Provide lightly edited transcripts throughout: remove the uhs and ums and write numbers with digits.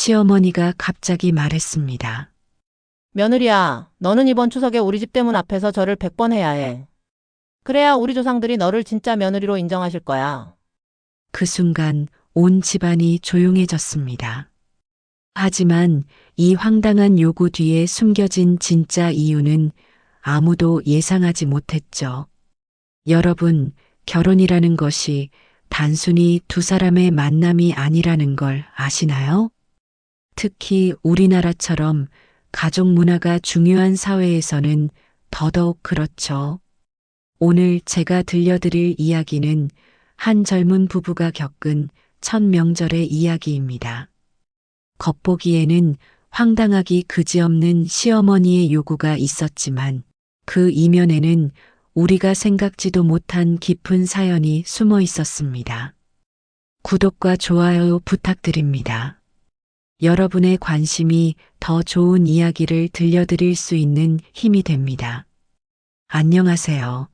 시어머니가 갑자기 말했습니다. 며느리야, 너는 이번 추석에 우리 집 대문 앞에서 절을 100번 해야 해. 그래야 우리 조상들이 너를 진짜 며느리로 인정하실 거야. 그 순간 온 집안이 조용해졌습니다. 하지만 이 황당한 요구 뒤에 숨겨진 진짜 이유는 아무도 예상하지 못했죠. 여러분, 결혼이라는 것이 단순히 두 사람의 만남이 아니라는 걸 아시나요? 특히 우리나라처럼 가족 문화가 중요한 사회에서는 더더욱 그렇죠. 오늘 제가 들려드릴 이야기는 한 젊은 부부가 겪은 첫 명절의 이야기입니다. 겉보기에는 황당하기 그지없는 시어머니의 요구가 있었지만 그 이면에는 우리가 생각지도 못한 깊은 사연이 숨어 있었습니다. 구독과 좋아요 부탁드립니다. 여러분의 관심이 더 좋은 이야기를 들려드릴 수 있는 힘이 됩니다. 안녕하세요.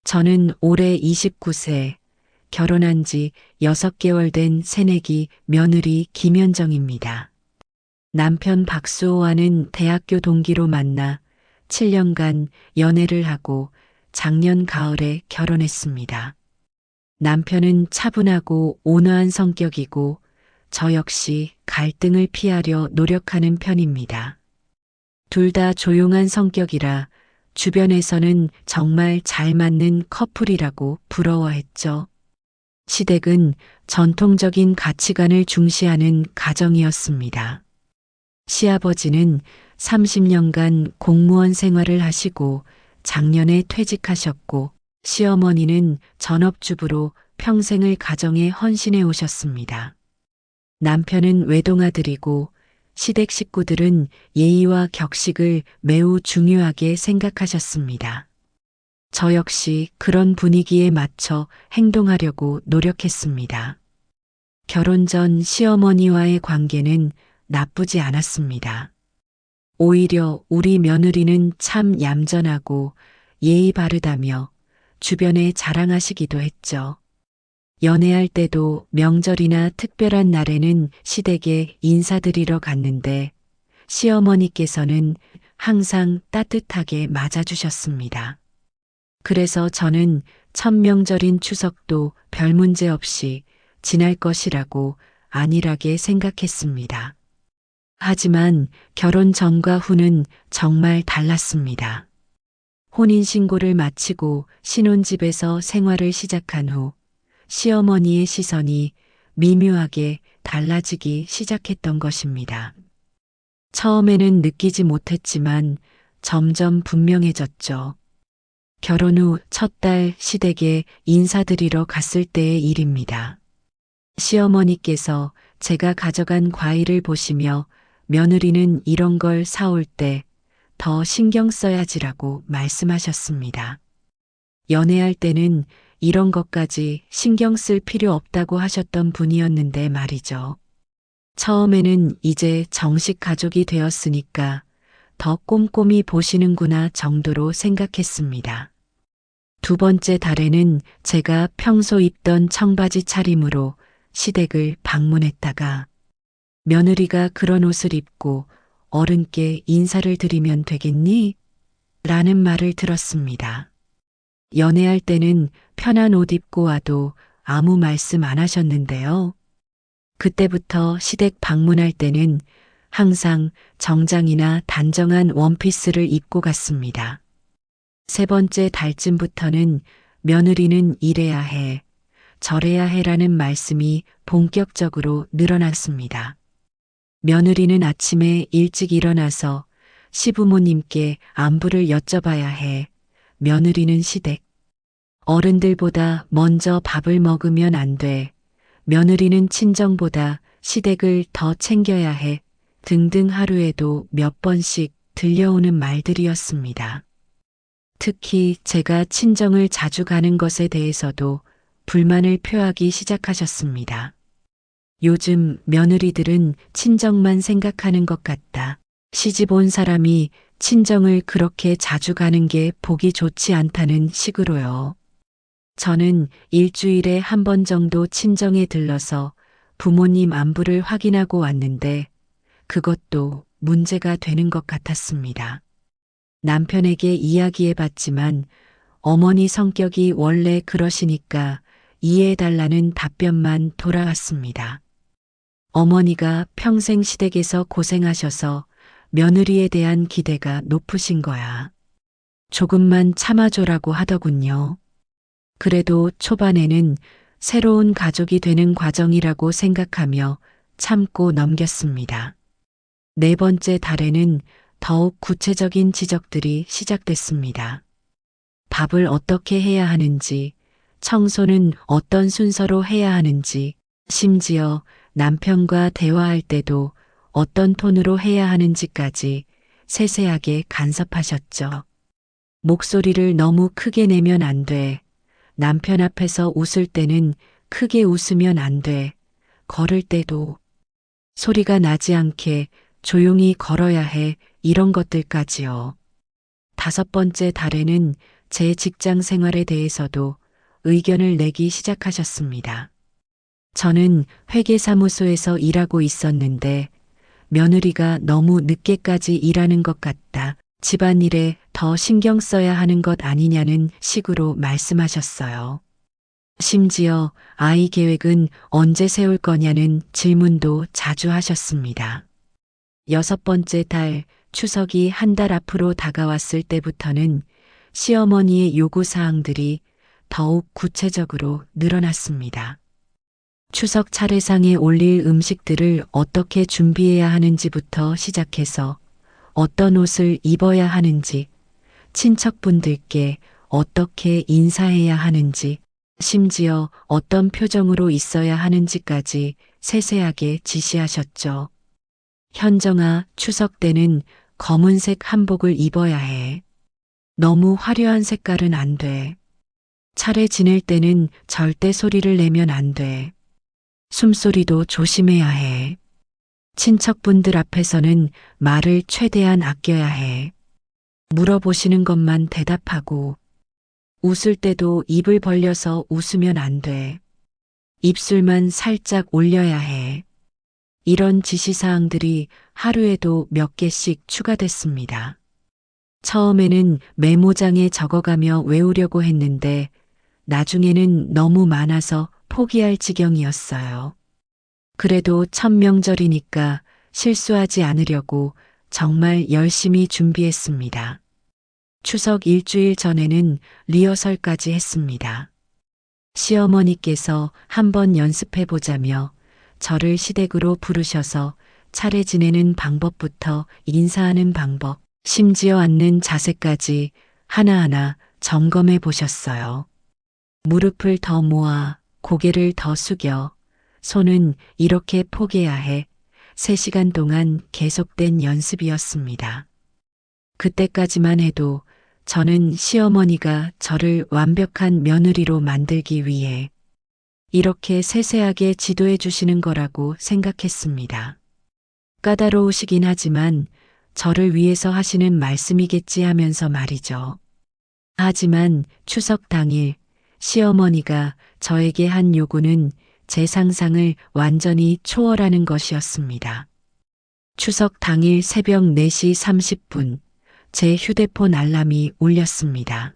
저는 올해 29세, 결혼한 지 6개월 된 새내기 며느리 김현정입니다. 남편 박수호와는 대학교 동기로 만나 7년간 연애를 하고 작년 가을에 결혼했습니다. 남편은 차분하고 온화한 성격이고 저 역시 갈등을 피하려 노력하는 편입니다. 둘 다 조용한 성격이라 주변에서는 정말 잘 맞는 커플이라고 부러워했죠. 시댁은 전통적인 가치관을 중시하는 가정이었습니다. 시아버지는 30년간 공무원 생활을 하시고 작년에 퇴직하셨고 시어머니는 전업주부로 평생을 가정에 헌신해 오셨습니다. 남편은 외동아들이고 시댁 식구들은 예의와 격식을 매우 중요하게 생각하셨습니다. 저 역시 그런 분위기에 맞춰 행동하려고 노력했습니다. 결혼 전 시어머니와의 관계는 나쁘지 않았습니다. 오히려 우리 며느리는 참 얌전하고 예의 바르다며 주변에 자랑하시기도 했죠. 연애할 때도 명절이나 특별한 날에는 시댁에 인사드리러 갔는데 시어머니께서는 항상 따뜻하게 맞아주셨습니다. 그래서 저는 첫 명절인 추석도 별 문제 없이 지날 것이라고 안일하게 생각했습니다. 하지만 결혼 전과 후는 정말 달랐습니다. 혼인신고를 마치고 신혼집에서 생활을 시작한 후 시어머니의 시선이 미묘하게 달라지기 시작했던 것입니다. 처음에는 느끼지 못했지만 점점 분명해졌죠. 결혼 후 첫 달 시댁에 인사드리러 갔을 때의 일입니다. 시어머니께서 제가 가져간 과일을 보시며 며느리는 이런 걸 사올 때 더 신경 써야지라고 말씀하셨습니다. 연애할 때는 이런 것까지 신경 쓸 필요 없다고 하셨던 분이었는데 말이죠. 처음에는 이제 정식 가족이 되었으니까 더 꼼꼼히 보시는구나 정도로 생각했습니다. 두 번째 달에는 제가 평소 입던 청바지 차림으로 시댁을 방문했다가 며느리가 그런 옷을 입고 어른께 인사를 드리면 되겠니? 라는 말을 들었습니다. 연애할 때는 편한 옷 입고 와도 아무 말씀 안 하셨는데요. 그때부터 시댁 방문할 때는 항상 정장이나 단정한 원피스를 입고 갔습니다. 세 번째 달쯤부터는 며느리는 이래야 해, 저래야 해라는 말씀이 본격적으로 늘어났습니다. 며느리는 아침에 일찍 일어나서 시부모님께 안부를 여쭤봐야 해. 며느리는 시댁. 어른들보다 먼저 밥을 먹으면 안 돼. 며느리는 친정보다 시댁을 더 챙겨야 해. 등등 하루에도 몇 번씩 들려오는 말들이었습니다. 특히 제가 친정을 자주 가는 것에 대해서도 불만을 표하기 시작하셨습니다. 요즘 며느리들은 친정만 생각하는 것 같다. 시집 온 사람이 친정을 그렇게 자주 가는 게 보기 좋지 않다는 식으로요. 저는 일주일에 한 번 정도 친정에 들러서 부모님 안부를 확인하고 왔는데 그것도 문제가 되는 것 같았습니다. 남편에게 이야기해봤지만 어머니 성격이 원래 그러시니까 이해해달라는 답변만 돌아왔습니다. 어머니가 평생 시댁에서 고생하셔서 며느리에 대한 기대가 높으신 거야. 조금만 참아줘라고 하더군요. 그래도 초반에는 새로운 가족이 되는 과정이라고 생각하며 참고 넘겼습니다. 네 번째 달에는 더욱 구체적인 지적들이 시작됐습니다. 밥을 어떻게 해야 하는지, 청소는 어떤 순서로 해야 하는지, 심지어 남편과 대화할 때도 어떤 톤으로 해야 하는지까지 세세하게 간섭하셨죠. 목소리를 너무 크게 내면 안 돼. 남편 앞에서 웃을 때는 크게 웃으면 안 돼. 걸을 때도 소리가 나지 않게 조용히 걸어야 해. 이런 것들까지요. 다섯 번째 달에는 제 직장 생활에 대해서도 의견을 내기 시작하셨습니다. 저는 회계사무소에서 일하고 있었는데 며느리가 너무 늦게까지 일하는 것 같다. 집안일에 더 신경 써야 하는 것 아니냐는 식으로 말씀하셨어요. 심지어 아이 계획은 언제 세울 거냐는 질문도 자주 하셨습니다. 여섯 번째 달 추석이 한 달 앞으로 다가왔을 때부터는 시어머니의 요구사항들이 더욱 구체적으로 늘어났습니다. 추석 차례상에 올릴 음식들을 어떻게 준비해야 하는지부터 시작해서 어떤 옷을 입어야 하는지, 친척분들께 어떻게 인사해야 하는지, 심지어 어떤 표정으로 있어야 하는지까지 세세하게 지시하셨죠. 현정아, 추석 때는 검은색 한복을 입어야 해. 너무 화려한 색깔은 안 돼. 차례 지낼 때는 절대 소리를 내면 안 돼. 숨소리도 조심해야 해. 친척분들 앞에서는 말을 최대한 아껴야 해. 물어보시는 것만 대답하고, 웃을 때도 입을 벌려서 웃으면 안 돼. 입술만 살짝 올려야 해. 이런 지시사항들이 하루에도 몇 개씩 추가됐습니다. 처음에는 메모장에 적어가며 외우려고 했는데 나중에는 너무 많아서 포기할 지경이었어요. 그래도 첫 명절이니까 실수하지 않으려고 정말 열심히 준비했습니다. 추석 일주일 전에는 리허설까지 했습니다. 시어머니께서 한번 연습해보자며 저를 시댁으로 부르셔서 차례 지내는 방법부터 인사하는 방법, 심지어 앉는 자세까지 하나하나 점검해 보셨어요. 무릎을 더 모아, 고개를 더 숙여, 손은 이렇게 포개야 해. 3시간 동안 계속된 연습이었습니다. 그때까지만 해도 저는 시어머니가 저를 완벽한 며느리로 만들기 위해 이렇게 세세하게 지도해 주시는 거라고 생각했습니다. 까다로우시긴 하지만 저를 위해서 하시는 말씀이겠지 하면서 말이죠. 하지만 추석 당일 시어머니가 저에게 한 요구는 제 상상을 완전히 초월하는 것이었습니다. 추석 당일 새벽 4시 30분 제 휴대폰 알람이 울렸습니다.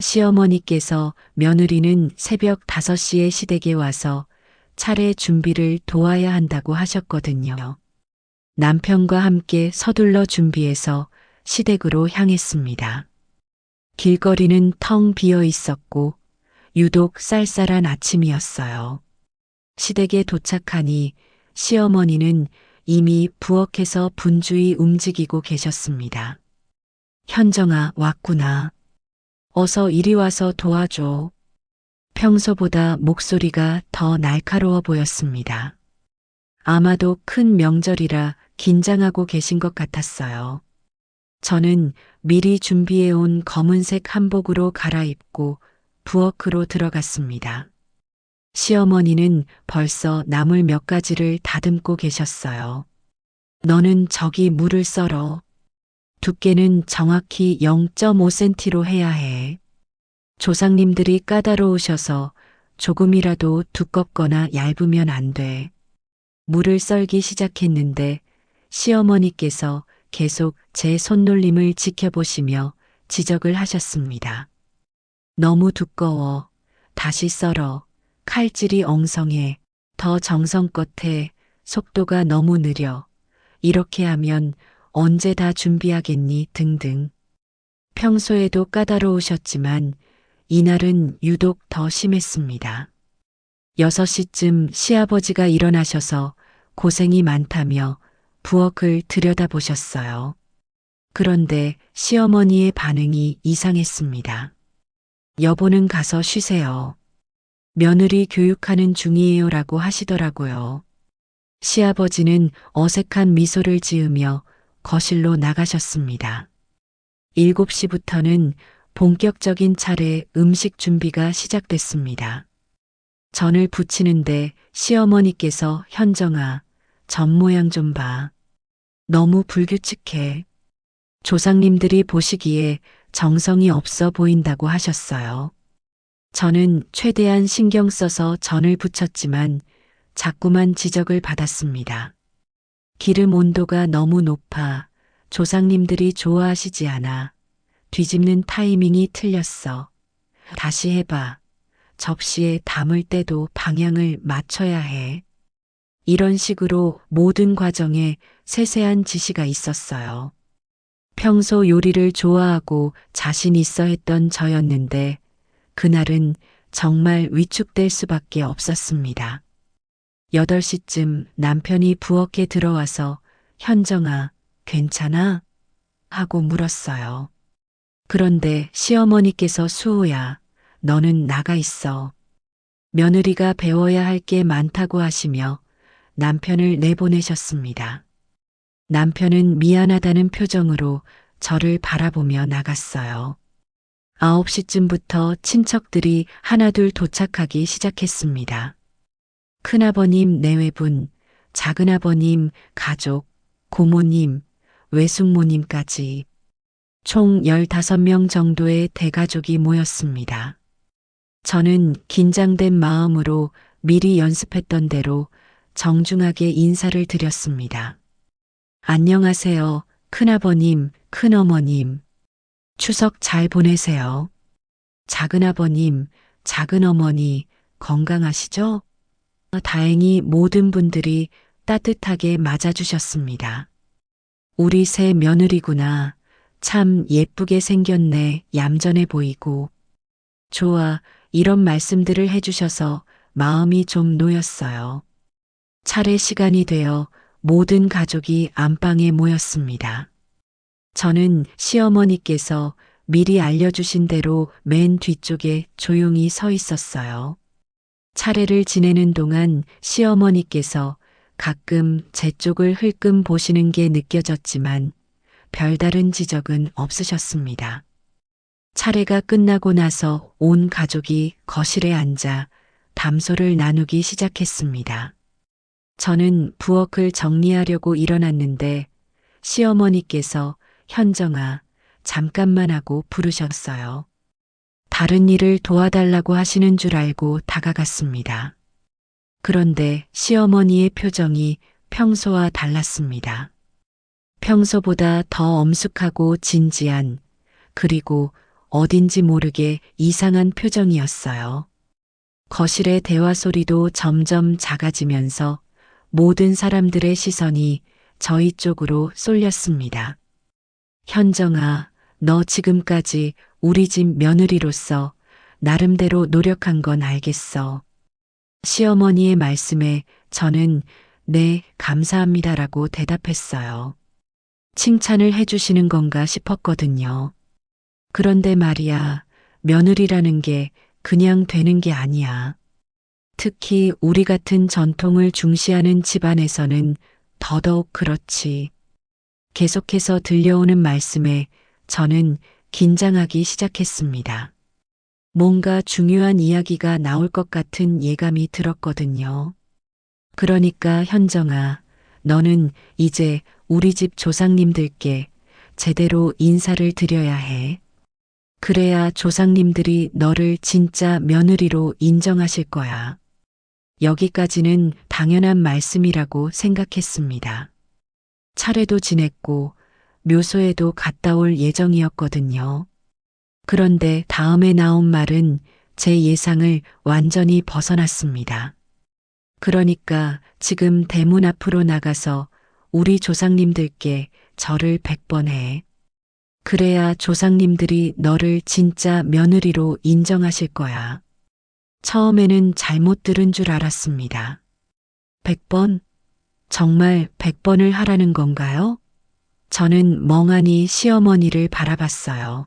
시어머니께서 며느리는 새벽 5시에 시댁에 와서 차례 준비를 도와야 한다고 하셨거든요. 남편과 함께 서둘러 준비해서 시댁으로 향했습니다. 길거리는 텅 비어 있었고 유독 쌀쌀한 아침이었어요. 시댁에 도착하니 시어머니는 이미 부엌에서 분주히 움직이고 계셨습니다. 현정아, 왔구나. 어서 이리 와서 도와줘. 평소보다 목소리가 더 날카로워 보였습니다. 아마도 큰 명절이라 긴장하고 계신 것 같았어요. 저는 미리 준비해온 검은색 한복으로 갈아입고 부엌으로 들어갔습니다. 시어머니는 벌써 나물 몇 가지를 다듬고 계셨어요. 너는 저기 물을 썰어. 두께는 정확히 0.5cm로 해야 해. 조상님들이 까다로우셔서 조금이라도 두껍거나 얇으면 안 돼. 물을 썰기 시작했는데 시어머니께서 계속 제 손놀림을 지켜보시며 지적을 하셨습니다. 너무 두꺼워. 다시 썰어. 칼질이 엉성해. 더 정성껏 해. 속도가 너무 느려. 이렇게 하면 언제 다 준비하겠니? 등등. 평소에도 까다로우셨지만 이날은 유독 더 심했습니다. 6시쯤 시아버지가 일어나셔서 고생이 많다며 부엌을 들여다보셨어요. 그런데 시어머니의 반응이 이상했습니다. 여보는 가서 쉬세요. 며느리 교육하는 중이에요라고 하시더라고요. 시아버지는 어색한 미소를 지으며 거실로 나가셨습니다. 7시부터는 본격적인 차례 음식 준비가 시작됐습니다. 전을 부치는데 시어머니께서 현정아, 전 모양 좀 봐. 너무 불규칙해. 조상님들이 보시기에 정성이 없어 보인다고 하셨어요. 저는 최대한 신경 써서 전을 부쳤지만 자꾸만 지적을 받았습니다. 기름 온도가 너무 높아. 조상님들이 좋아하시지 않아. 뒤집는 타이밍이 틀렸어. 다시 해봐. 접시에 담을 때도 방향을 맞춰야 해. 이런 식으로 모든 과정에 세세한 지시가 있었어요. 평소 요리를 좋아하고 자신 있어 했던 저였는데 그날은 정말 위축될 수밖에 없었습니다. 8시쯤 남편이 부엌에 들어와서 현정아, 괜찮아? 하고 물었어요. 그런데 시어머니께서 수호야, 너는 나가 있어. 며느리가 배워야 할 게 많다고 하시며 남편을 내보내셨습니다. 남편은 미안하다는 표정으로 저를 바라보며 나갔어요. 9시쯤부터 친척들이 하나둘 도착하기 시작했습니다. 큰아버님 내외분, 작은아버님, 가족, 고모님, 외숙모님까지 총 15명 정도의 대가족이 모였습니다. 저는 긴장된 마음으로 미리 연습했던 대로 정중하게 인사를 드렸습니다. 안녕하세요, 큰아버님, 큰어머님. 추석 잘 보내세요. 작은아버님, 작은어머니, 건강하시죠? 다행히 모든 분들이 따뜻하게 맞아주셨습니다. 우리 새 며느리구나. 참 예쁘게 생겼네. 얌전해 보이고. 좋아. 이런 말씀들을 해주셔서 마음이 좀 놓였어요. 차례 시간이 되어 모든 가족이 안방에 모였습니다. 저는 시어머니께서 미리 알려주신 대로 맨 뒤쪽에 조용히 서 있었어요. 차례를 지내는 동안 시어머니께서 가끔 제 쪽을 흘끔 보시는 게 느껴졌지만 별다른 지적은 없으셨습니다. 차례가 끝나고 나서 온 가족이 거실에 앉아 담소를 나누기 시작했습니다. 저는 부엌을 정리하려고 일어났는데 시어머니께서 현정아, 잠깐만 하고 부르셨어요. 다른 일을 도와달라고 하시는 줄 알고 다가갔습니다. 그런데 시어머니의 표정이 평소와 달랐습니다. 평소보다 더 엄숙하고 진지한, 그리고 어딘지 모르게 이상한 표정이었어요. 거실의 대화 소리도 점점 작아지면서 모든 사람들의 시선이 저희 쪽으로 쏠렸습니다. 현정아, 너 지금까지 우리 집 며느리로서 나름대로 노력한 건 알겠어. 시어머니의 말씀에 저는 네, 감사합니다라고 대답했어요. 칭찬을 해주시는 건가 싶었거든요. 그런데 말이야, 며느리라는 게 그냥 되는 게 아니야. 특히 우리 같은 전통을 중시하는 집안에서는 더더욱 그렇지. 계속해서 들려오는 말씀에 저는 긴장하기 시작했습니다. 뭔가 중요한 이야기가 나올 것 같은 예감이 들었거든요. 그러니까 현정아, 너는 이제 우리 집 조상님들께 제대로 인사를 드려야 해. 그래야 조상님들이 너를 진짜 며느리로 인정하실 거야. 여기까지는 당연한 말씀이라고 생각했습니다. 차례도 지냈고 묘소에도 갔다 올 예정이었거든요. 그런데 다음에 나온 말은 제 예상을 완전히 벗어났습니다. 그러니까 지금 대문 앞으로 나가서 우리 조상님들께 절을 100번 해. 그래야 조상님들이 너를 진짜 며느리로 인정하실 거야. 처음에는 잘못 들은 줄 알았습니다. 100번? 정말 100번을 하라는 건가요? 저는 멍하니 시어머니를 바라봤어요.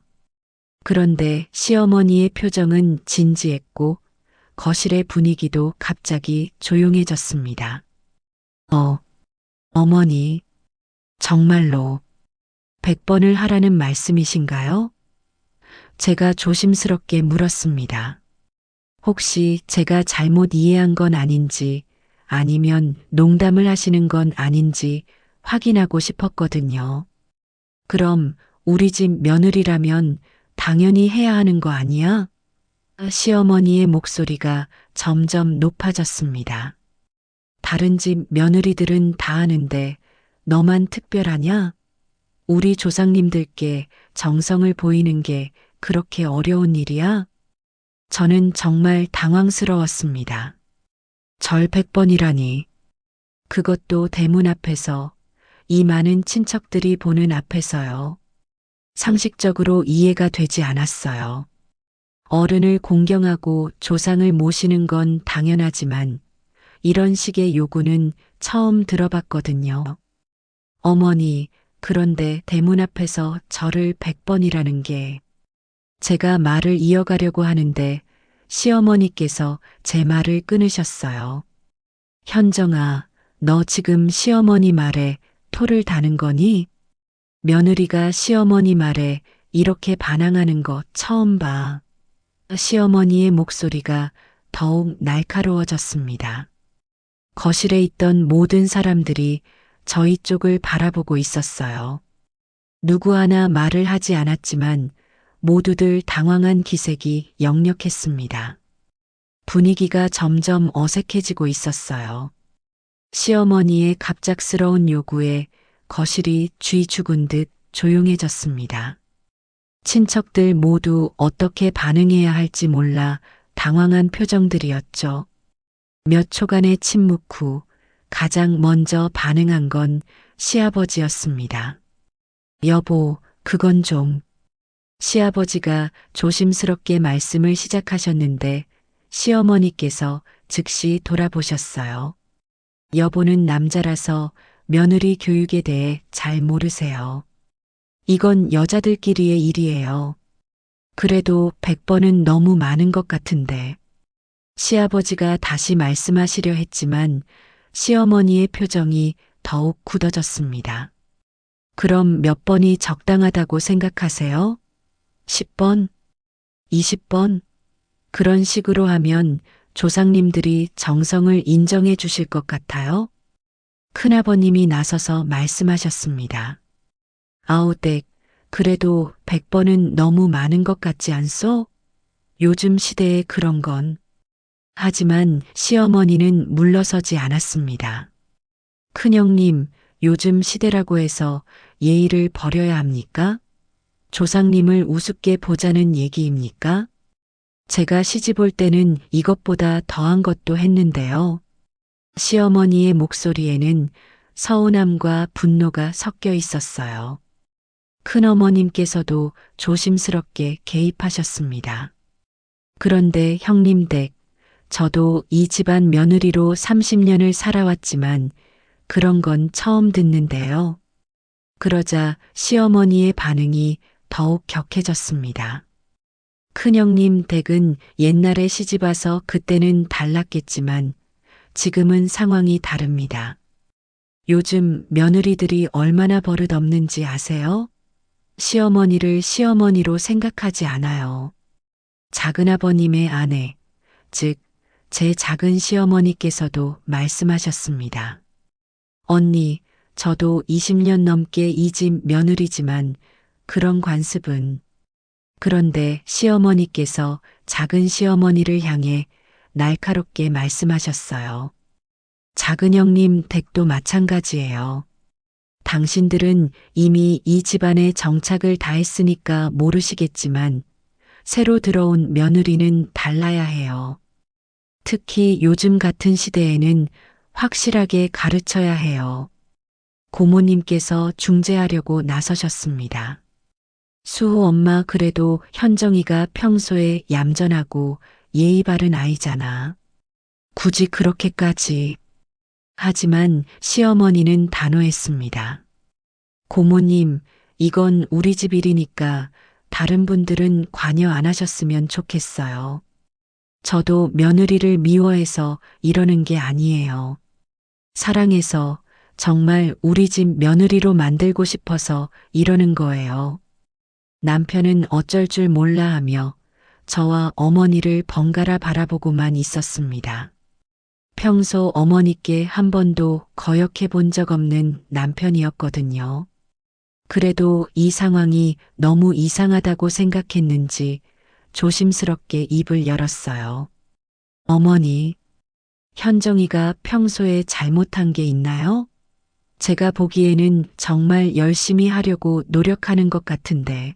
그런데 시어머니의 표정은 진지했고 거실의 분위기도 갑자기 조용해졌습니다. 어머니, 정말로 100번을 하라는 말씀이신가요? 제가 조심스럽게 물었습니다. 혹시 제가 잘못 이해한 건 아닌지 아니면 농담을 하시는 건 아닌지 확인하고 싶었거든요. 그럼 우리 집 며느리라면 당연히 해야 하는 거 아니야? 시어머니의 목소리가 점점 높아졌습니다. 다른 집 며느리들은 다 하는데 너만 특별하냐? 우리 조상님들께 정성을 보이는 게 그렇게 어려운 일이야? 저는 정말 당황스러웠습니다. 절 100번이라니. 그것도 대문 앞에서, 이 많은 친척들이 보는 앞에서요. 상식적으로 이해가 되지 않았어요. 어른을 공경하고 조상을 모시는 건 당연하지만 이런 식의 요구는 처음 들어봤거든요. 어머니, 그런데 대문 앞에서 절을 100번이라는 게 제가 말을 이어가려고 하는데 시어머니께서 제 말을 끊으셨어요. 현정아, 너 지금 시어머니 말에 토를 다는 거니? 며느리가 시어머니 말에 이렇게 반항하는 거 처음 봐. 시어머니의 목소리가 더욱 날카로워졌습니다. 거실에 있던 모든 사람들이 저희 쪽을 바라보고 있었어요. 누구 하나 말을 하지 않았지만 모두들 당황한 기색이 역력했습니다. 분위기가 점점 어색해지고 있었어요. 시어머니의 갑작스러운 요구에 거실이 쥐 죽은 듯 조용해졌습니다. 친척들 모두 어떻게 반응해야 할지 몰라 당황한 표정들이었죠. 몇 초간의 침묵 후 가장 먼저 반응한 건 시아버지였습니다. 여보, 그건 좀. 시아버지가 조심스럽게 말씀을 시작하셨는데 시어머니께서 즉시 돌아보셨어요. 여보는 남자라서 며느리 교육에 대해 잘 모르세요. 이건 여자들끼리의 일이에요. 그래도 100번은 너무 많은 것 같은데. 시아버지가 다시 말씀하시려 했지만 시어머니의 표정이 더욱 굳어졌습니다. 그럼 몇 번이 적당하다고 생각하세요? 10번? 20번? 그런 식으로 하면 조상님들이 정성을 인정해 주실 것 같아요? 큰아버님이 나서서 말씀하셨습니다. 아우댁, 그래도 100번은 너무 많은 것 같지 않소? 요즘 시대에 그런 건. 하지만 시어머니는 물러서지 않았습니다. 큰형님, 요즘 시대라고 해서 예의를 버려야 합니까? 조상님을 우습게 보자는 얘기입니까? 제가 시집 올 때는 이것보다 더한 것도 했는데요. 시어머니의 목소리에는 서운함과 분노가 섞여 있었어요. 큰어머님께서도 조심스럽게 개입하셨습니다. 그런데 형님 댁, 저도 이 집안 며느리로 30년을 살아왔지만 그런 건 처음 듣는데요. 그러자 시어머니의 반응이 더욱 격해졌습니다. 큰형님 댁은 옛날에 시집와서 그때는 달랐겠지만 지금은 상황이 다릅니다. 요즘 며느리들이 얼마나 버릇없는지 아세요? 시어머니를 시어머니로 생각하지 않아요. 작은아버님의 아내, 즉, 제 작은 시어머니께서도 말씀하셨습니다. 언니, 저도 20년 넘게 이 집 며느리지만 그런 관습은. 그런데 시어머니께서 작은 시어머니를 향해 날카롭게 말씀하셨어요. 작은 형님 댁도 마찬가지예요. 당신들은 이미 이 집안에 정착을 다했으니까 모르시겠지만 새로 들어온 며느리는 달라야 해요. 특히 요즘 같은 시대에는 확실하게 가르쳐야 해요. 고모님께서 중재하려고 나서셨습니다. 수호 엄마, 그래도 현정이가 평소에 얌전하고 예의 바른 아이잖아. 굳이 그렇게까지. 하지만 시어머니는 단호했습니다. 고모님, 이건 우리 집 일이니까 다른 분들은 관여 안 하셨으면 좋겠어요. 저도 며느리를 미워해서 이러는 게 아니에요. 사랑해서, 정말 우리 집 며느리로 만들고 싶어서 이러는 거예요. 남편은 어쩔 줄 몰라 하며 저와 어머니를 번갈아 바라보고만 있었습니다. 평소 어머니께 한 번도 거역해 본 적 없는 남편이었거든요. 그래도 이 상황이 너무 이상하다고 생각했는지 조심스럽게 입을 열었어요. 어머니, 현정이가 평소에 잘못한 게 있나요? 제가 보기에는 정말 열심히 하려고 노력하는 것 같은데.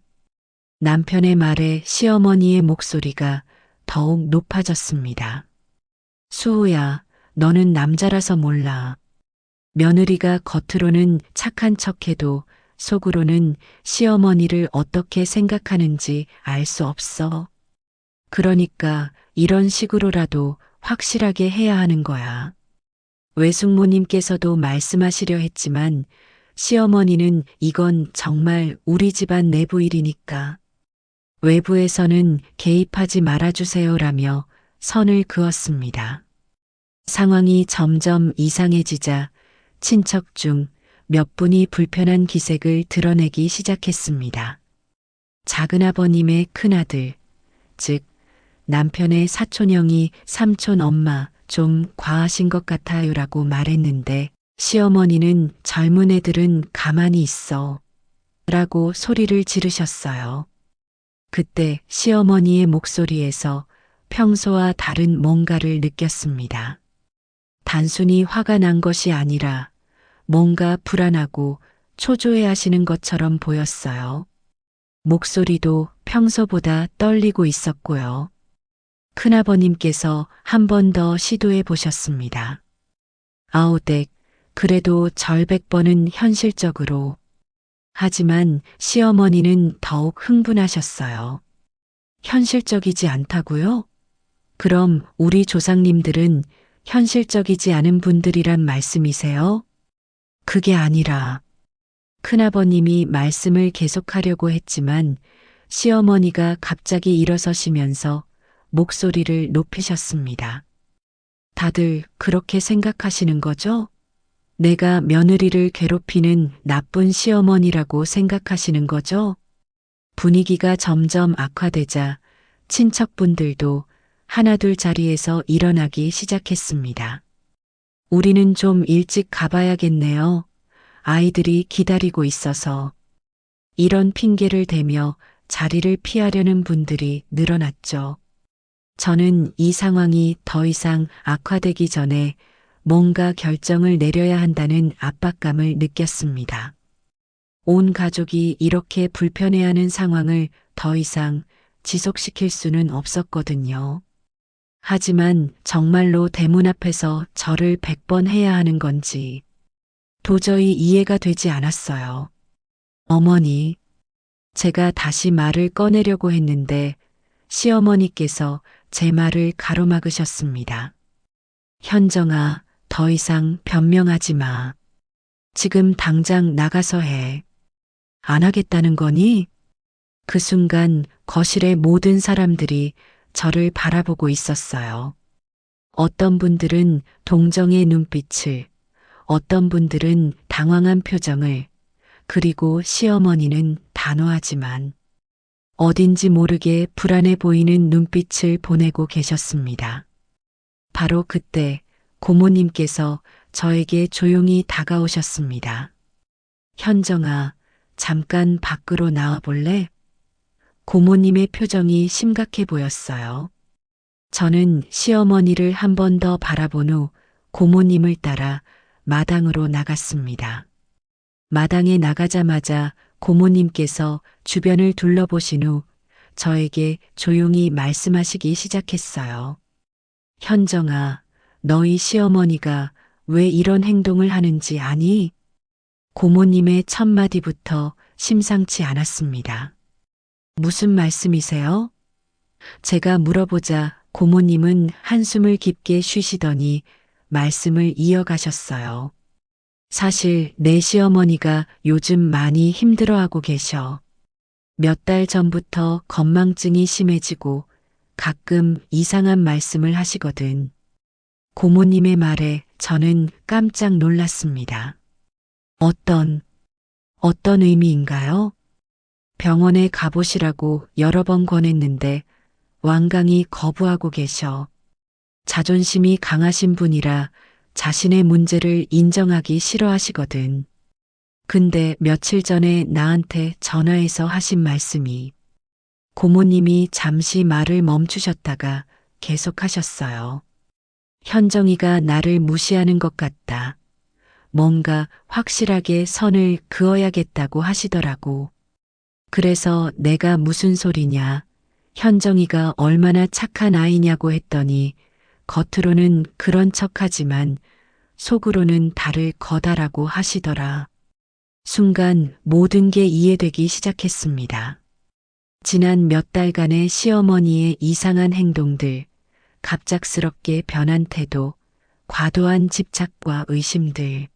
남편의 말에 시어머니의 목소리가 더욱 높아졌습니다. 수호야, 너는 남자라서 몰라. 며느리가 겉으로는 착한 척해도 속으로는 시어머니를 어떻게 생각하는지 알 수 없어. 그러니까 이런 식으로라도 확실하게 해야 하는 거야. 외숙모님께서도 말씀하시려 했지만 시어머니는 이건 정말 우리 집안 내부 일이니까 외부에서는 개입하지 말아주세요라며 선을 그었습니다. 상황이 점점 이상해지자 친척 중 몇 분이 불편한 기색을 드러내기 시작했습니다. 작은아버님의 큰아들, 즉 남편의 사촌형이 삼촌 엄마 좀 과하신 것 같아요라고 말했는데 시어머니는 젊은 애들은 가만히 있어 라고 소리를 지르셨어요. 그때 시어머니의 목소리에서 평소와 다른 뭔가를 느꼈습니다. 단순히 화가 난 것이 아니라 뭔가 불안하고 초조해 하시는 것처럼 보였어요. 목소리도 평소보다 떨리고 있었고요. 큰아버님께서 한 번 더 시도해 보셨습니다. 아우댁, 그래도 절백 번은 현실적으로. 하지만 시어머니는 더욱 흥분하셨어요. 현실적이지 않다고요? 그럼 우리 조상님들은 현실적이지 않은 분들이란 말씀이세요? 그게 아니라. 큰아버님이 말씀을 계속하려고 했지만 시어머니가 갑자기 일어서시면서 목소리를 높이셨습니다. 다들 그렇게 생각하시는 거죠? 내가 며느리를 괴롭히는 나쁜 시어머니라고 생각하시는 거죠? 분위기가 점점 악화되자 친척분들도 하나둘 자리에서 일어나기 시작했습니다. 우리는 좀 일찍 가봐야겠네요. 아이들이 기다리고 있어서. 이런 핑계를 대며 자리를 피하려는 분들이 늘어났죠. 저는 이 상황이 더 이상 악화되기 전에 뭔가 결정을 내려야 한다는 압박감을 느꼈습니다. 온 가족이 이렇게 불편해하는 상황을 더 이상 지속시킬 수는 없었거든요. 하지만 정말로 대문 앞에서 절을 100번 해야 하는 건지 도저히 이해가 되지 않았어요. 어머니, 제가 다시 말을 꺼내려고 했는데 시어머니께서 제 말을 가로막으셨습니다. 현정아, 더 이상 변명하지 마. 지금 당장 나가서 해. 안 하겠다는 거니? 그 순간 거실의 모든 사람들이 저를 바라보고 있었어요. 어떤 분들은 동정의 눈빛을, 어떤 분들은 당황한 표정을, 그리고 시어머니는 단호하지만 어딘지 모르게 불안해 보이는 눈빛을 보내고 계셨습니다. 바로 그때 고모님께서 저에게 조용히 다가오셨습니다. 현정아, 잠깐 밖으로 나와 볼래? 고모님의 표정이 심각해 보였어요. 저는 시어머니를 한 번 더 바라본 후 고모님을 따라 마당으로 나갔습니다. 마당에 나가자마자 고모님께서 주변을 둘러보신 후 저에게 조용히 말씀하시기 시작했어요. 현정아, 너희 시어머니가 왜 이런 행동을 하는지 아니? 고모님의 첫 마디부터 심상치 않았습니다. 무슨 말씀이세요? 제가 물어보자 고모님은 한숨을 깊게 쉬시더니 말씀을 이어가셨어요. 사실 내 시어머니가 요즘 많이 힘들어하고 계셔. 몇 달 전부터 건망증이 심해지고 가끔 이상한 말씀을 하시거든. 고모님의 말에 저는 깜짝 놀랐습니다. 어떤 의미인가요? 병원에 가보시라고 여러 번 권했는데 완강히 거부하고 계셔. 자존심이 강하신 분이라 자신의 문제를 인정하기 싫어하시거든. 근데 며칠 전에 나한테 전화해서 하신 말씀이 고모님이 잠시 말을 멈추셨다가 계속하셨어요. 현정이가 나를 무시하는 것 같다. 뭔가 확실하게 선을 그어야겠다고 하시더라고. 그래서 내가 무슨 소리냐, 현정이가 얼마나 착한 아이냐고 했더니 겉으로는 그런 척하지만 속으로는 달을 거다라고 하시더라. 순간 모든 게 이해되기 시작했습니다. 지난 몇 달간의 시어머니의 이상한 행동들, 갑작스럽게 변한 태도, 과도한 집착과 의심들.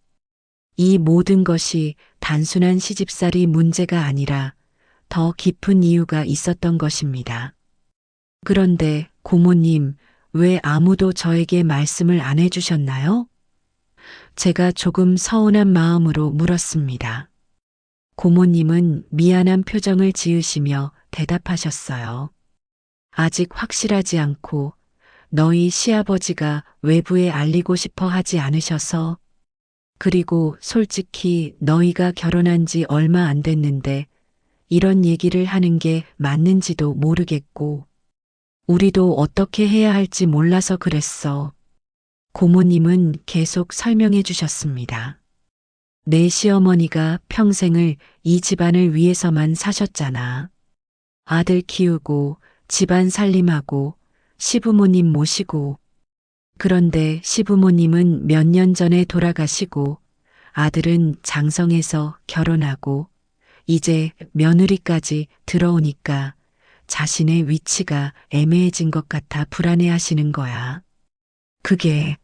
이 모든 것이 단순한 시집살이 문제가 아니라 더 깊은 이유가 있었던 것입니다. 그런데 고모님, 왜 아무도 저에게 말씀을 안 해주셨나요? 제가 조금 서운한 마음으로 물었습니다. 고모님은 미안한 표정을 지으시며 대답하셨어요. 아직 확실하지 않고 너희 시아버지가 외부에 알리고 싶어 하지 않으셔서, 그리고 솔직히 너희가 결혼한 지 얼마 안 됐는데 이런 얘기를 하는 게 맞는지도 모르겠고 우리도 어떻게 해야 할지 몰라서 그랬어. 고모님은 계속 설명해 주셨습니다. 내 시어머니가 평생을 이 집안을 위해서만 사셨잖아. 아들 키우고 집안 살림하고 시부모님 모시고. 그런데 시부모님은 몇 년 전에 돌아가시고 아들은 장성해서 결혼하고 이제 며느리까지 들어오니까 자신의 위치가 애매해진 것 같아 불안해하시는 거야. 그게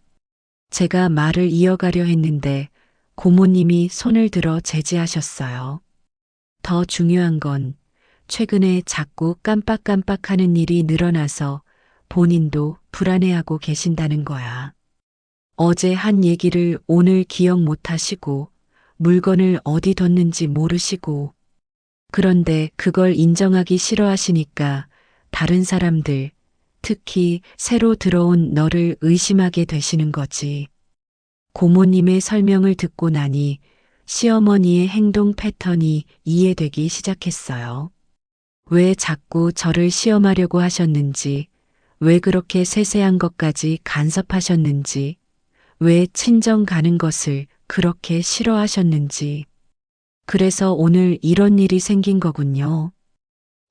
제가 말을 이어가려 했는데 고모님이 손을 들어 제지하셨어요. 더 중요한 건 최근에 자꾸 깜빡깜빡하는 일이 늘어나서 본인도 불안해하고 계신다는 거야. 어제 한 얘기를 오늘 기억 못 하시고 물건을 어디 뒀는지 모르시고 그런데 그걸 인정하기 싫어하시니까 다른 사람들, 특히 새로 들어온 너를 의심하게 되시는 거지. 고모님의 설명을 듣고 나니 시어머니의 행동 패턴이 이해되기 시작했어요. 왜 자꾸 저를 시험하려고 하셨는지, 왜 그렇게 세세한 것까지 간섭하셨는지, 왜 친정 가는 것을 그렇게 싫어하셨는지. 그래서 오늘 이런 일이 생긴 거군요.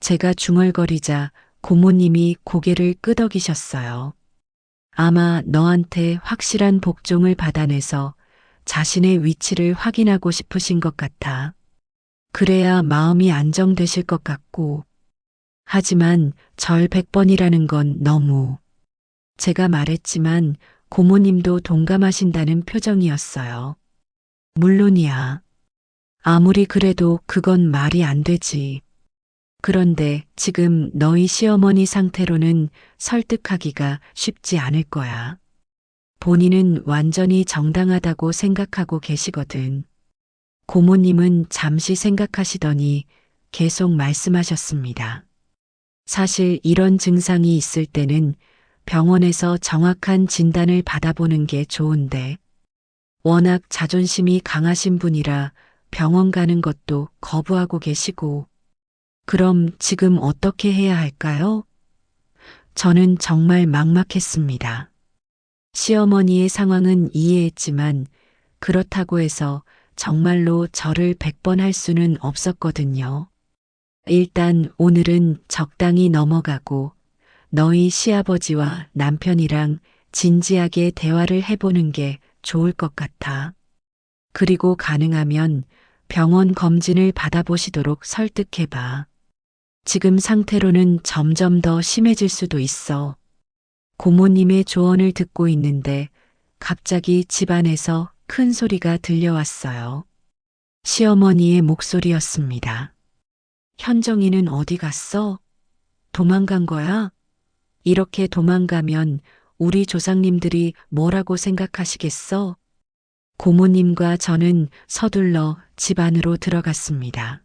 제가 중얼거리자 고모님이 고개를 끄덕이셨어요. 아마 너한테 확실한 복종을 받아내서 자신의 위치를 확인하고 싶으신 것 같아. 그래야 마음이 안정되실 것 같고. 하지만 절 100번이라는 건 너무. 제가 말했지만 고모님도 동감하신다는 표정이었어요. 물론이야. 아무리 그래도 그건 말이 안 되지. 그런데 지금 너희 시어머니 상태로는 설득하기가 쉽지 않을 거야. 본인은 완전히 정당하다고 생각하고 계시거든. 고모님은 잠시 생각하시더니 계속 말씀하셨습니다. 사실 이런 증상이 있을 때는 병원에서 정확한 진단을 받아보는 게 좋은데 워낙 자존심이 강하신 분이라 병원 가는 것도 거부하고 계시고 그럼 지금 어떻게 해야 할까요? 저는 정말 막막했습니다. 시어머니의 상황은 이해했지만 그렇다고 해서 정말로 절을 100번 할 수는 없었거든요. 일단 오늘은 적당히 넘어가고 너희 시아버지와 남편이랑 진지하게 대화를 해보는 게 좋을 것 같아. 그리고 가능하면 병원 검진을 받아보시도록 설득해봐. 지금 상태로는 점점 더 심해질 수도 있어. 고모님의 조언을 듣고 있는데 갑자기 집안에서 큰 소리가 들려왔어요. 시어머니의 목소리였습니다. 현정이는 어디 갔어? 도망간 거야? 이렇게 도망가면 우리 조상님들이 뭐라고 생각하시겠어? 고모님과 저는 서둘러 집 안으로 들어갔습니다.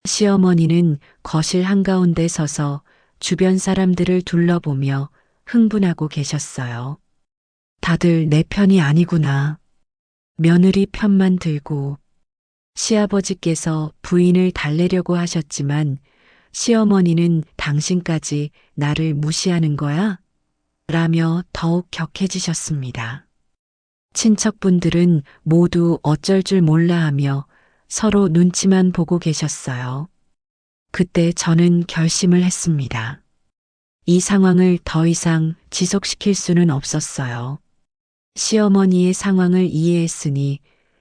시어머니는 거실 한가운데 서서 주변 사람들을 둘러보며 흥분하고 계셨어요. 다들 내 편이 아니구나. 며느리 편만 들고 시아버지께서 부인을 달래려고 하셨지만 시어머니는 당신까지 나를 무시하는 거야? 라며 더욱 격해지셨습니다. 친척분들은 모두 어쩔 줄 몰라 하며 서로 눈치만 보고 계셨어요. 그때 저는 결심을 했습니다. 이 상황을 더 이상 지속시킬 수는 없었어요. 시어머니의 상황을 이해했으니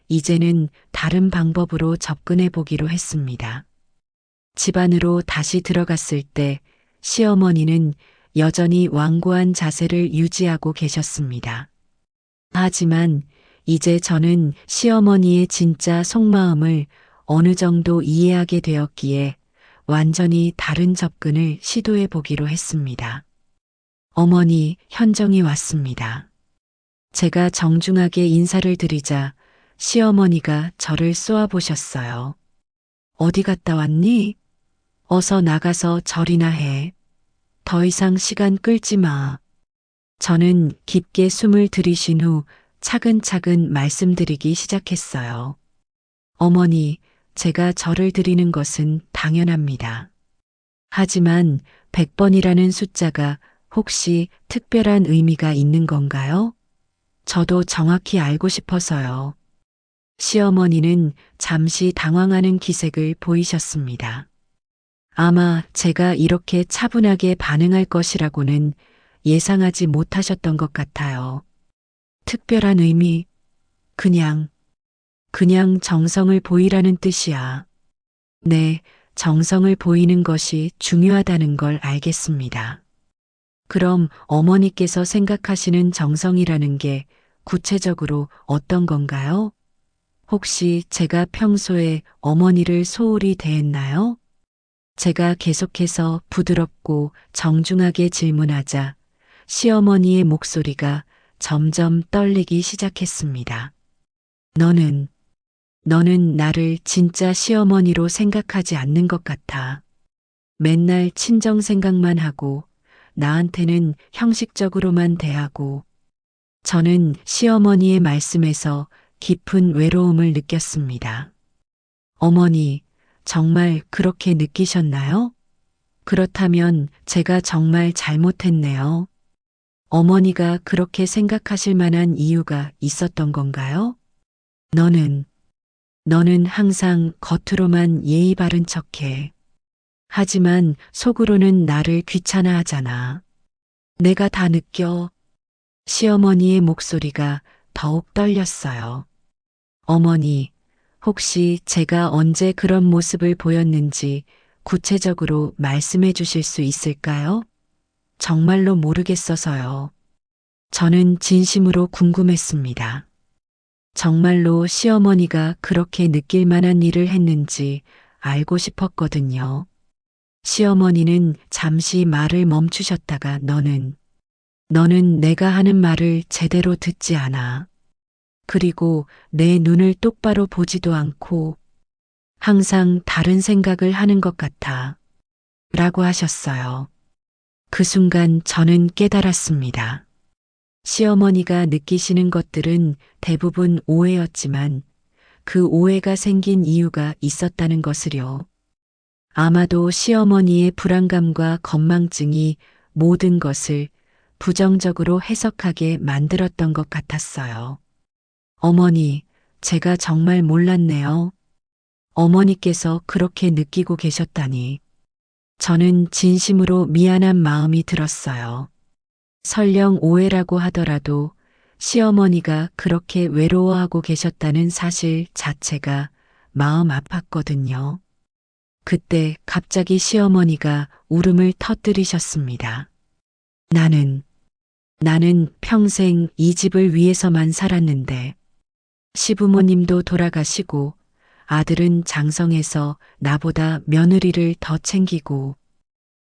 이제는 다른 방법으로 접근해 보기로 했습니다. 집 안으로 다시 들어갔을 때 시어머니는 여전히 완고한 자세를 유지하고 계셨습니다. 하지만 이제 저는 시어머니의 진짜 속마음을 어느 정도 이해하게 되었기에 완전히 다른 접근을 시도해 보기로 했습니다. 어머니, 현정이 왔습니다. 제가 정중하게 인사를 드리자 시어머니가 저를 쏘아보셨어요. 어디 갔다 왔니? 어서 나가서 절이나 해. 더 이상 시간 끌지 마. 저는 깊게 숨을 들이쉰 후 차근차근 말씀드리기 시작했어요. 어머니, 제가 절을 드리는 것은 당연합니다. 하지만 100번이라는 숫자가 혹시 특별한 의미가 있는 건가요? 저도 정확히 알고 싶어서요. 시어머니는 잠시 당황하는 기색을 보이셨습니다. 아마 제가 이렇게 차분하게 반응할 것이라고는 예상하지 못하셨던 것 같아요. 특별한 의미, 그냥 정성을 보이라는 뜻이야. 네, 정성을 보이는 것이 중요하다는 걸 알겠습니다. 그럼 어머니께서 생각하시는 정성이라는 게 구체적으로 어떤 건가요? 혹시 제가 평소에 어머니를 소홀히 대했나요? 제가 계속해서 부드럽고 정중하게 질문하자 시어머니의 목소리가 점점 떨리기 시작했습니다. 너는 나를 진짜 시어머니로 생각하지 않는 것 같아. 맨날 친정 생각만 하고 나한테는 형식적으로만 대하고. 저는 시어머니의 말씀에서 깊은 외로움을 느꼈습니다. 어머니, 정말 그렇게 느끼셨나요? 그렇다면 제가 정말 잘못했네요. 어머니가 그렇게 생각하실 만한 이유가 있었던 건가요? 너는 항상 겉으로만 예의 바른 척해. 하지만 속으로는 나를 귀찮아하잖아. 내가 다 느껴. 시어머니의 목소리가 더욱 떨렸어요. 어머니, 혹시 제가 언제 그런 모습을 보였는지 구체적으로 말씀해 주실 수 있을까요? 정말로 모르겠어서요. 저는 진심으로 궁금했습니다. 정말로 시어머니가 그렇게 느낄 만한 일을 했는지 알고 싶었거든요. 시어머니는 잠시 말을 멈추셨다가 너는 내가 하는 말을 제대로 듣지 않아. 그리고 내 눈을 똑바로 보지도 않고 항상 다른 생각을 하는 것 같아. 라고 하셨어요. 그 순간 저는 깨달았습니다. 시어머니가 느끼시는 것들은 대부분 오해였지만 그 오해가 생긴 이유가 있었다는 것을요. 아마도 시어머니의 불안감과 건망증이 모든 것을 부정적으로 해석하게 만들었던 것 같았어요. 어머니, 제가 정말 몰랐네요. 어머니께서 그렇게 느끼고 계셨다니. 저는 진심으로 미안한 마음이 들었어요. 설령 오해라고 하더라도 시어머니가 그렇게 외로워하고 계셨다는 사실 자체가 마음 아팠거든요. 그때 갑자기 시어머니가 울음을 터뜨리셨습니다. 나는 평생 이 집을 위해서만 살았는데 시부모님도 돌아가시고 아들은 장성해서 나보다 며느리를 더 챙기고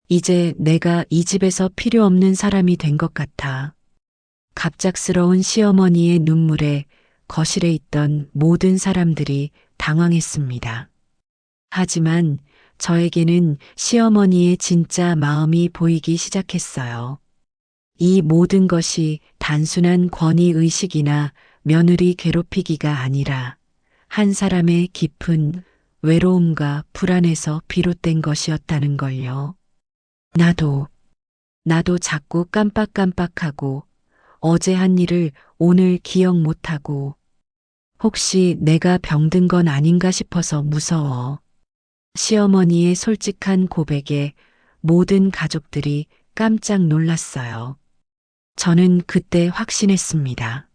이제 내가 이 집에서 필요 없는 사람이 된 것 같아. 갑작스러운 시어머니의 눈물에 거실에 있던 모든 사람들이 당황했습니다. 하지만 저에게는 시어머니의 진짜 마음이 보이기 시작했어요. 이 모든 것이 단순한 권위의식이나 며느리 괴롭히기가 아니라 한 사람의 깊은 외로움과 불안에서 비롯된 것이었다는 걸요. 나도 자꾸 깜빡깜빡하고 어제 한 일을 오늘 기억 못하고 혹시 내가 병든 건 아닌가 싶어서 무서워. 시어머니의 솔직한 고백에 모든 가족들이 깜짝 놀랐어요. 저는 그때 확신했습니다.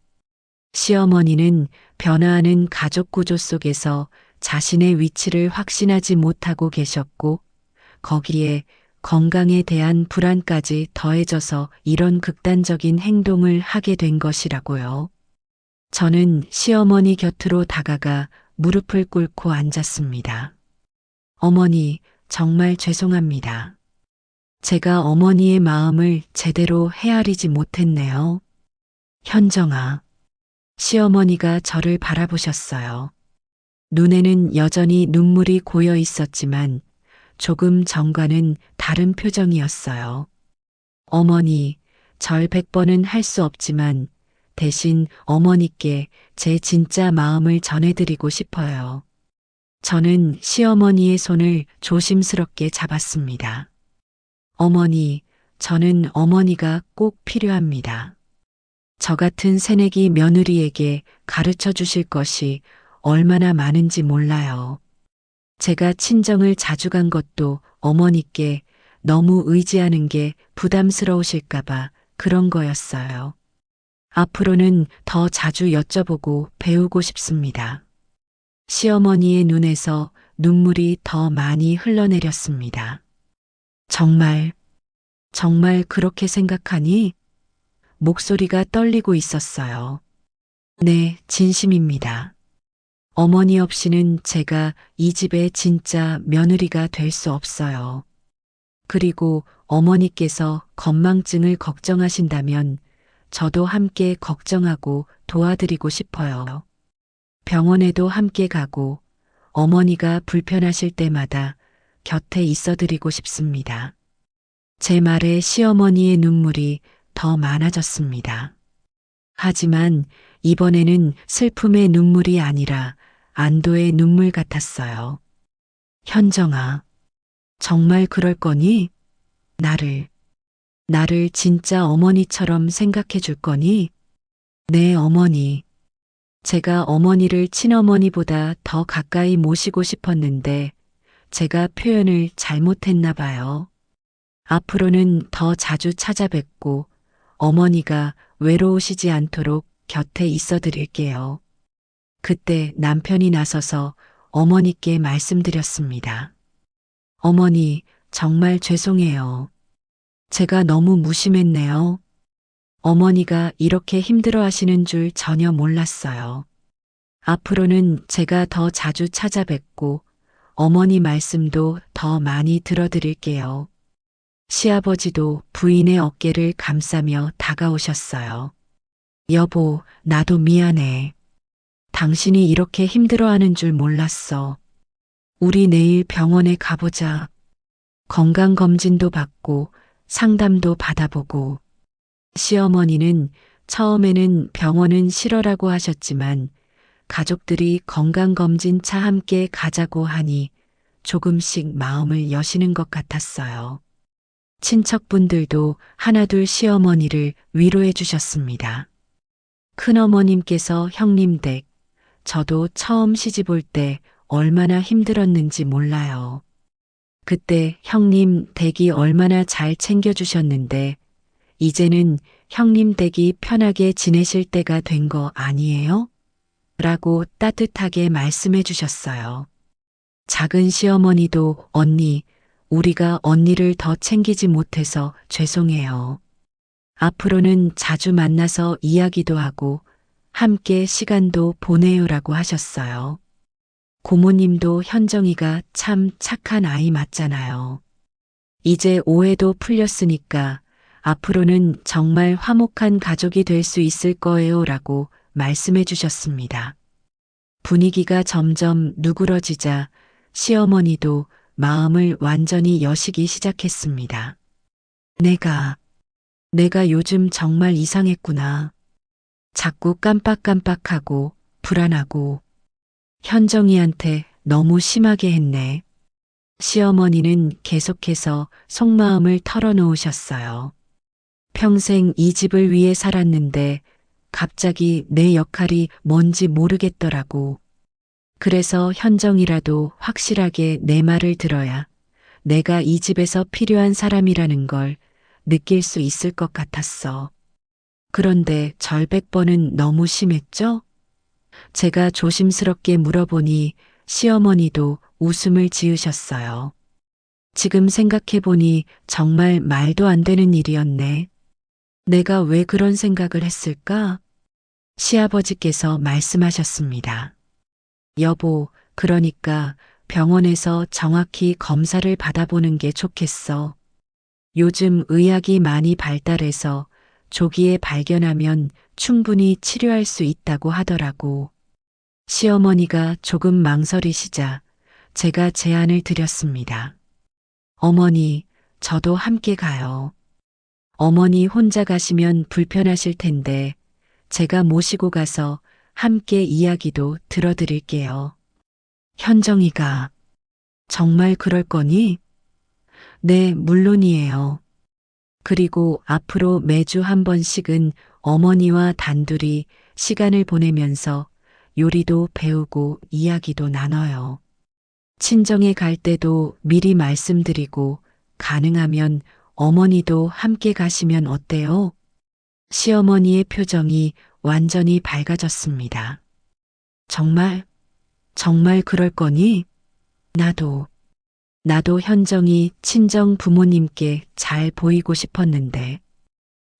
시어머니는 변화하는 가족 구조 속에서 자신의 위치를 확신하지 못하고 계셨고 거기에 건강에 대한 불안까지 더해져서 이런 극단적인 행동을 하게 된 것이라고요. 저는 시어머니 곁으로 다가가 무릎을 꿇고 앉았습니다. 어머니, 정말 죄송합니다. 제가 어머니의 마음을 제대로 헤아리지 못했네요. 현정아, 시어머니가 저를 바라보셨어요. 눈에는 여전히 눈물이 고여 있었지만 조금 전과는 다른 표정이었어요. 어머니, 절 100번은 할 수 없지만 대신 어머니께 제 진짜 마음을 전해드리고 싶어요. 저는 시어머니의 손을 조심스럽게 잡았습니다. 어머니, 저는 어머니가 꼭 필요합니다. 저 같은 새내기 며느리에게 가르쳐 주실 것이 얼마나 많은지 몰라요. 제가 친정을 자주 간 것도 어머니께 너무 의지하는 게 부담스러우실까봐 그런 거였어요. 앞으로는 더 자주 여쭤보고 배우고 싶습니다. 시어머니의 눈에서 눈물이 더 많이 흘러내렸습니다. 정말 그렇게 생각하니? 목소리가 떨리고 있었어요. 네, 진심입니다. 어머니 없이는 제가 이 집의 진짜 며느리가 될 수 없어요. 그리고 어머니께서 건망증을 걱정하신다면 저도 함께 걱정하고 도와드리고 싶어요. 병원에도 함께 가고 어머니가 불편하실 때마다 곁에 있어드리고 싶습니다. 제 말에 시어머니의 눈물이 더 많아졌습니다. 하지만 이번에는 슬픔의 눈물이 아니라 안도의 눈물 같았어요. 현정아, 정말 그럴 거니? 나를 진짜 어머니처럼 생각해 줄 거니? 네, 어머니. 제가 어머니를 친어머니보다 더 가까이 모시고 싶었는데 제가 표현을 잘못했나 봐요. 앞으로는 더 자주 찾아뵙고 어머니가 외로우시지 않도록 곁에 있어 드릴게요. 그때 남편이 나서서 어머니께 말씀드렸습니다. 어머니, 정말 죄송해요. 제가 너무 무심했네요. 어머니가 이렇게 힘들어 하시는 줄 전혀 몰랐어요. 앞으로는 제가 더 자주 찾아뵙고 어머니 말씀도 더 많이 들어드릴게요. 시아버지도 부인의 어깨를 감싸며 다가오셨어요. 여보, 나도 미안해. 당신이 이렇게 힘들어하는 줄 몰랐어. 우리 내일 병원에 가보자. 건강검진도 받고 상담도 받아보고. 시어머니는 처음에는 병원은 싫어라고 하셨지만 가족들이 건강검진차 함께 가자고 하니 조금씩 마음을 여시는 것 같았어요. 친척분들도 하나둘 시어머니를 위로해 주셨습니다. 큰어머님께서 형님 댁, 저도 처음 시집 올 때 얼마나 힘들었는지 몰라요. 그때 형님 댁이 얼마나 잘 챙겨주셨는데 이제는 형님 댁이 편하게 지내실 때가 된 거 아니에요? 라고 따뜻하게 말씀해 주셨어요. 작은 시어머니도 언니, 우리가 언니를 더 챙기지 못해서 죄송해요. 앞으로는 자주 만나서 이야기도 하고 함께 시간도 보내요라고 하셨어요. 고모님도 현정이가 참 착한 아이 맞잖아요. 이제 오해도 풀렸으니까 앞으로는 정말 화목한 가족이 될 수 있을 거예요 라고 말씀해 주셨습니다. 분위기가 점점 누그러지자 시어머니도 마음을 완전히 여시기 시작했습니다. 내가 요즘 정말 이상했구나. 자꾸 깜빡깜빡하고 불안하고 현정이한테 너무 심하게 했네. 시어머니는 계속해서 속마음을 털어놓으셨어요. 평생 이 집을 위해 살았는데 갑자기 내 역할이 뭔지 모르겠더라고. 그래서 현정이라도 확실하게 내 말을 들어야 내가 이 집에서 필요한 사람이라는 걸 느낄 수 있을 것 같았어. 그런데 절백번은 너무 심했죠? 제가 조심스럽게 물어보니 시어머니도 웃음을 지으셨어요. 지금 생각해보니 정말 말도 안 되는 일이었네. 내가 왜 그런 생각을 했을까? 시아버지께서 말씀하셨습니다. 여보, 그러니까 병원에서 정확히 검사를 받아보는 게 좋겠어. 요즘 의학이 많이 발달해서 조기에 발견하면 충분히 치료할 수 있다고 하더라고. 시어머니가 조금 망설이시자 제가 제안을 드렸습니다. 어머니, 저도 함께 가요. 어머니 혼자 가시면 불편하실 텐데 제가 모시고 가서 함께 이야기도 들어드릴게요. 현정이가 정말 그럴 거니? 네, 물론이에요. 그리고 앞으로 매주 한 번씩은 어머니와 단둘이 시간을 보내면서 요리도 배우고 이야기도 나눠요. 친정에 갈 때도 미리 말씀드리고 가능하면 어머니도 함께 가시면 어때요? 시어머니의 표정이 완전히 밝아졌습니다. 정말 그럴 거니? 나도 현정이 친정 부모님께 잘 보이고 싶었는데.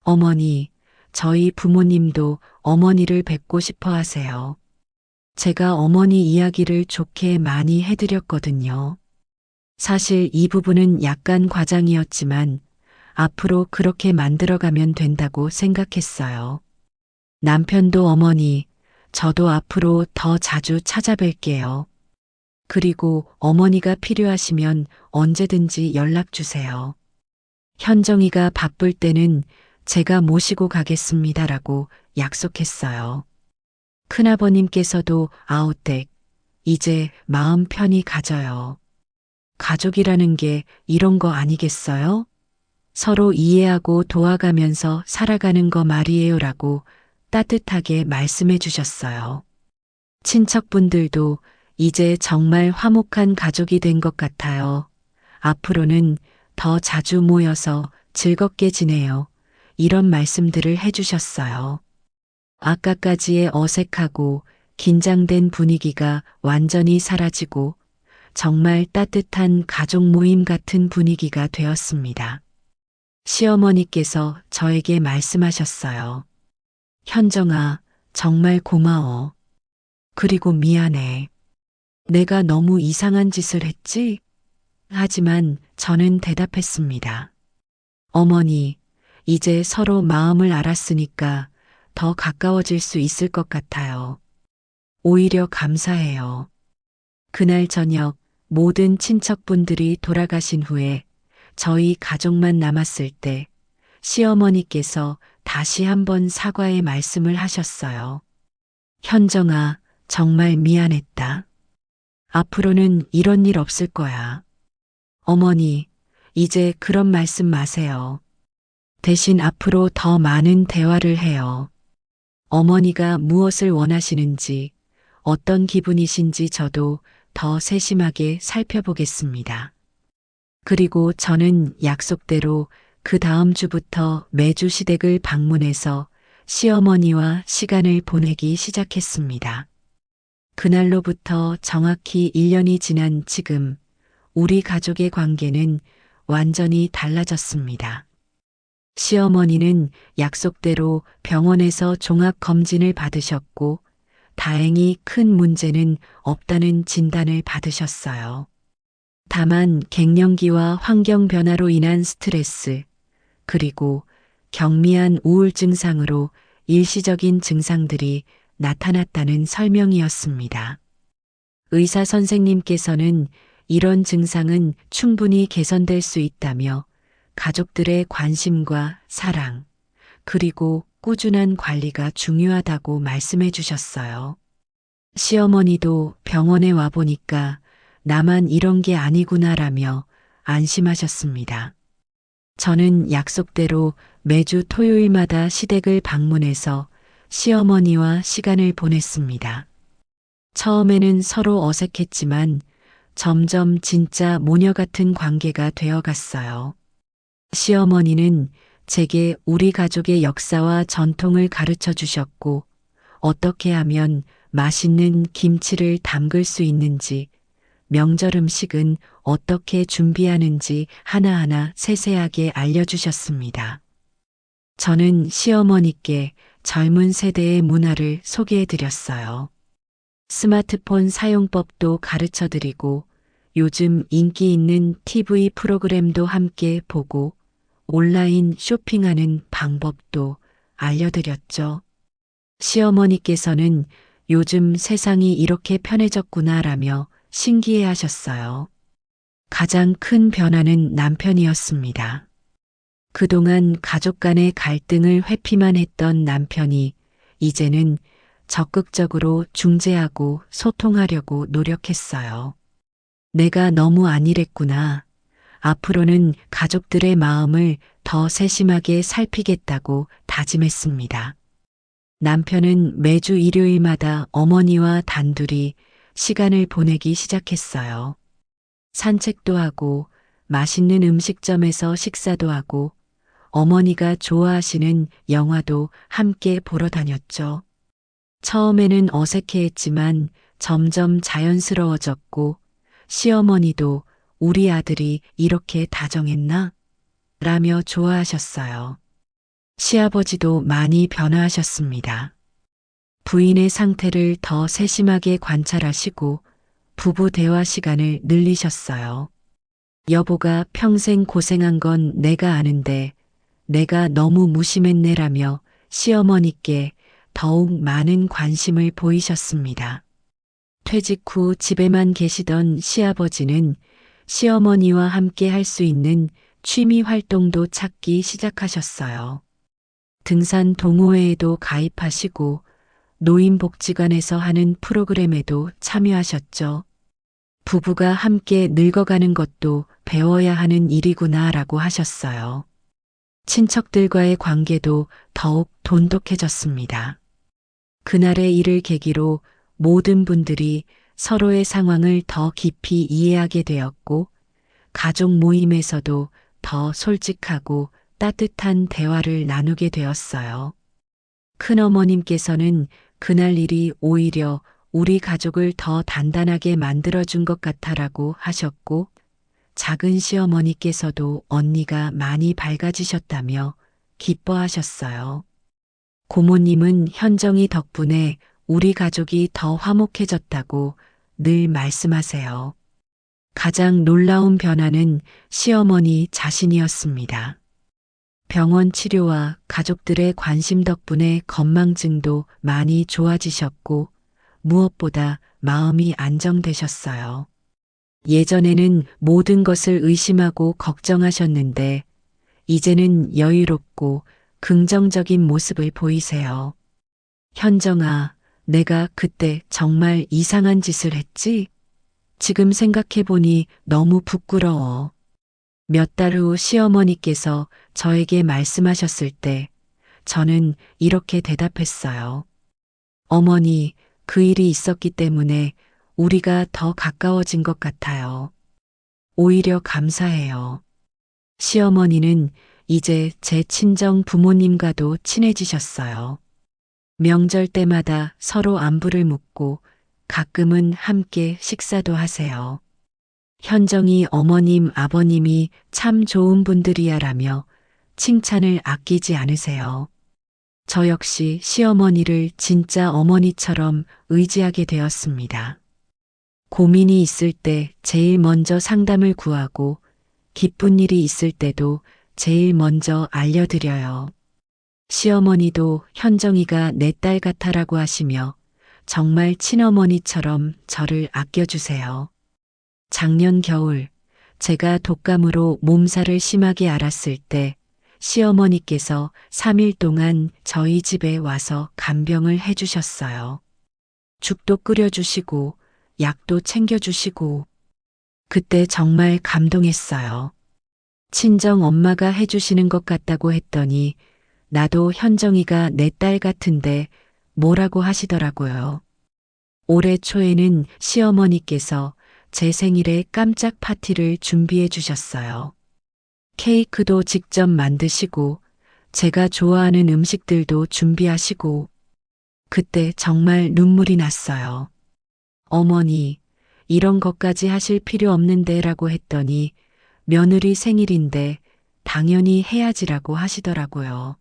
어머니, 저희 부모님도 어머니를 뵙고 싶어 하세요. 제가 어머니 이야기를 좋게 많이 해드렸거든요. 사실 이 부분은 약간 과장이었지만 앞으로 그렇게 만들어가면 된다고 생각했어요. 남편도 어머니, 저도 앞으로 더 자주 찾아뵐게요. 그리고 어머니가 필요하시면 언제든지 연락 주세요. 현정이가 바쁠 때는 제가 모시고 가겠습니다라고 약속했어요. 큰아버님께서도 아우댁, 이제 마음 편히 가져요. 가족이라는 게 이런 거 아니겠어요? 서로 이해하고 도와가면서 살아가는 거 말이에요라고 따뜻하게 말씀해 주셨어요. 친척분들도 이제 정말 화목한 가족이 된 것 같아요. 앞으로는 더 자주 모여서 즐겁게 지내요. 이런 말씀들을 해주셨어요. 아까까지의 어색하고 긴장된 분위기가 완전히 사라지고 정말 따뜻한 가족 모임 같은 분위기가 되었습니다. 시어머니께서 저에게 말씀하셨어요. 현정아, 정말 고마워. 그리고 미안해. 내가 너무 이상한 짓을 했지? 하지만 저는 대답했습니다. 어머니, 이제 서로 마음을 알았으니까 더 가까워질 수 있을 것 같아요. 오히려 감사해요. 그날 저녁 모든 친척분들이 돌아가신 후에 저희 가족만 남았을 때 시어머니께서 다시 한번 사과의 말씀을 하셨어요. 현정아, 정말 미안했다. 앞으로는 이런 일 없을 거야. 어머니, 이제 그런 말씀 마세요. 대신 앞으로 더 많은 대화를 해요. 어머니가 무엇을 원하시는지, 어떤 기분이신지 저도 더 세심하게 살펴보겠습니다. 그리고 저는 약속대로 그 다음 주부터 매주 시댁을 방문해서 시어머니와 시간을 보내기 시작했습니다. 그날로부터 정확히 1년이 지난 지금 우리 가족의 관계는 완전히 달라졌습니다. 시어머니는 약속대로 병원에서 종합검진을 받으셨고 다행히 큰 문제는 없다는 진단을 받으셨어요. 다만 갱년기와 환경 변화로 인한 스트레스, 그리고 경미한 우울 증상으로 일시적인 증상들이 나타났다는 설명이었습니다. 의사 선생님께서는 이런 증상은 충분히 개선될 수 있다며 가족들의 관심과 사랑, 그리고 꾸준한 관리가 중요하다고 말씀해 주셨어요. 시어머니도 병원에 와보니까 나만 이런 게 아니구나라며 안심하셨습니다. 저는 약속대로 매주 토요일마다 시댁을 방문해서 시어머니와 시간을 보냈습니다. 처음에는 서로 어색했지만 점점 진짜 모녀 같은 관계가 되어갔어요. 시어머니는 제게 우리 가족의 역사와 전통을 가르쳐 주셨고, 어떻게 하면 맛있는 김치를 담글 수 있는지, 명절 음식은 어떻게 준비하는지 하나하나 세세하게 알려주셨습니다. 저는 시어머니께 젊은 세대의 문화를 소개해 드렸어요. 스마트폰 사용법도 가르쳐 드리고, 요즘 인기 있는 TV 프로그램도 함께 보고, 온라인 쇼핑하는 방법도 알려드렸죠. 시어머니께서는 요즘 세상이 이렇게 편해졌구나라며 신기해 하셨어요. 가장 큰 변화는 남편이었습니다. 그동안 가족 간의 갈등을 회피만 했던 남편이 이제는 적극적으로 중재하고 소통하려고 노력했어요. 내가 너무 안일했구나. 앞으로는 가족들의 마음을 더 세심하게 살피겠다고 다짐했습니다. 남편은 매주 일요일마다 어머니와 단둘이 시간을 보내기 시작했어요. 산책도 하고 맛있는 음식점에서 식사도 하고 어머니가 좋아하시는 영화도 함께 보러 다녔죠. 처음에는 어색해했지만 점점 자연스러워졌고 시어머니도 우리 아들이 이렇게 다정했나? 라며 좋아하셨어요. 시아버지도 많이 변화하셨습니다. 부인의 상태를 더 세심하게 관찰하시고 부부 대화 시간을 늘리셨어요. 여보가 평생 고생한 건 내가 아는데 내가 너무 무심했네라며 시어머니께 더욱 많은 관심을 보이셨습니다. 퇴직 후 집에만 계시던 시아버지는 시어머니와 함께 할 수 있는 취미 활동도 찾기 시작하셨어요. 등산 동호회에도 가입하시고 노인복지관에서 하는 프로그램에도 참여하셨죠. 부부가 함께 늙어가는 것도 배워야 하는 일이구나라고 하셨어요. 친척들과의 관계도 더욱 돈독해졌습니다. 그날의 일을 계기로 모든 분들이 서로의 상황을 더 깊이 이해하게 되었고, 가족 모임에서도 더 솔직하고 따뜻한 대화를 나누게 되었어요. 큰어머님께서는 그날 일이 오히려 우리 가족을 더 단단하게 만들어준 것 같아라고 하셨고, 작은 시어머니께서도 언니가 많이 밝아지셨다며 기뻐하셨어요. 고모님은 현정이 덕분에 우리 가족이 더 화목해졌다고 늘 말씀하세요. 가장 놀라운 변화는 시어머니 자신이었습니다. 병원 치료와 가족들의 관심 덕분에 건망증도 많이 좋아지셨고 무엇보다 마음이 안정되셨어요. 예전에는 모든 것을 의심하고 걱정하셨는데 이제는 여유롭고 긍정적인 모습을 보이세요. 현정아, 내가 그때 정말 이상한 짓을 했지? 지금 생각해보니 너무 부끄러워. 몇 달 후 시어머니께서 저에게 말씀하셨을 때 저는 이렇게 대답했어요. 어머니, 그 일이 있었기 때문에 우리가 더 가까워진 것 같아요. 오히려 감사해요. 시어머니는 이제 제 친정 부모님과도 친해지셨어요. 명절 때마다 서로 안부를 묻고 가끔은 함께 식사도 하세요. 현정이 어머님, 아버님이 참 좋은 분들이야라며 칭찬을 아끼지 않으세요. 저 역시 시어머니를 진짜 어머니처럼 의지하게 되었습니다. 고민이 있을 때 제일 먼저 상담을 구하고 기쁜 일이 있을 때도 제일 먼저 알려드려요. 시어머니도 현정이가 내 딸 같아라고 하시며 정말 친어머니처럼 저를 아껴주세요. 작년 겨울 제가 독감으로 몸살을 심하게 앓았을 때 시어머니께서 3일 동안 저희 집에 와서 간병을 해주셨어요. 죽도 끓여주시고 약도 챙겨주시고 그때 정말 감동했어요. 친정 엄마가 해주시는 것 같다고 했더니 나도 현정이가 내 딸 같은데 뭐라고 하시더라고요. 올해 초에는 시어머니께서 제 생일에 깜짝 파티를 준비해 주셨어요. 케이크도 직접 만드시고 제가 좋아하는 음식들도 준비하시고 그때 정말 눈물이 났어요. 어머니, 이런 것까지 하실 필요 없는데 라고 했더니 며느리 생일인데 당연히 해야지라고 하시더라고요.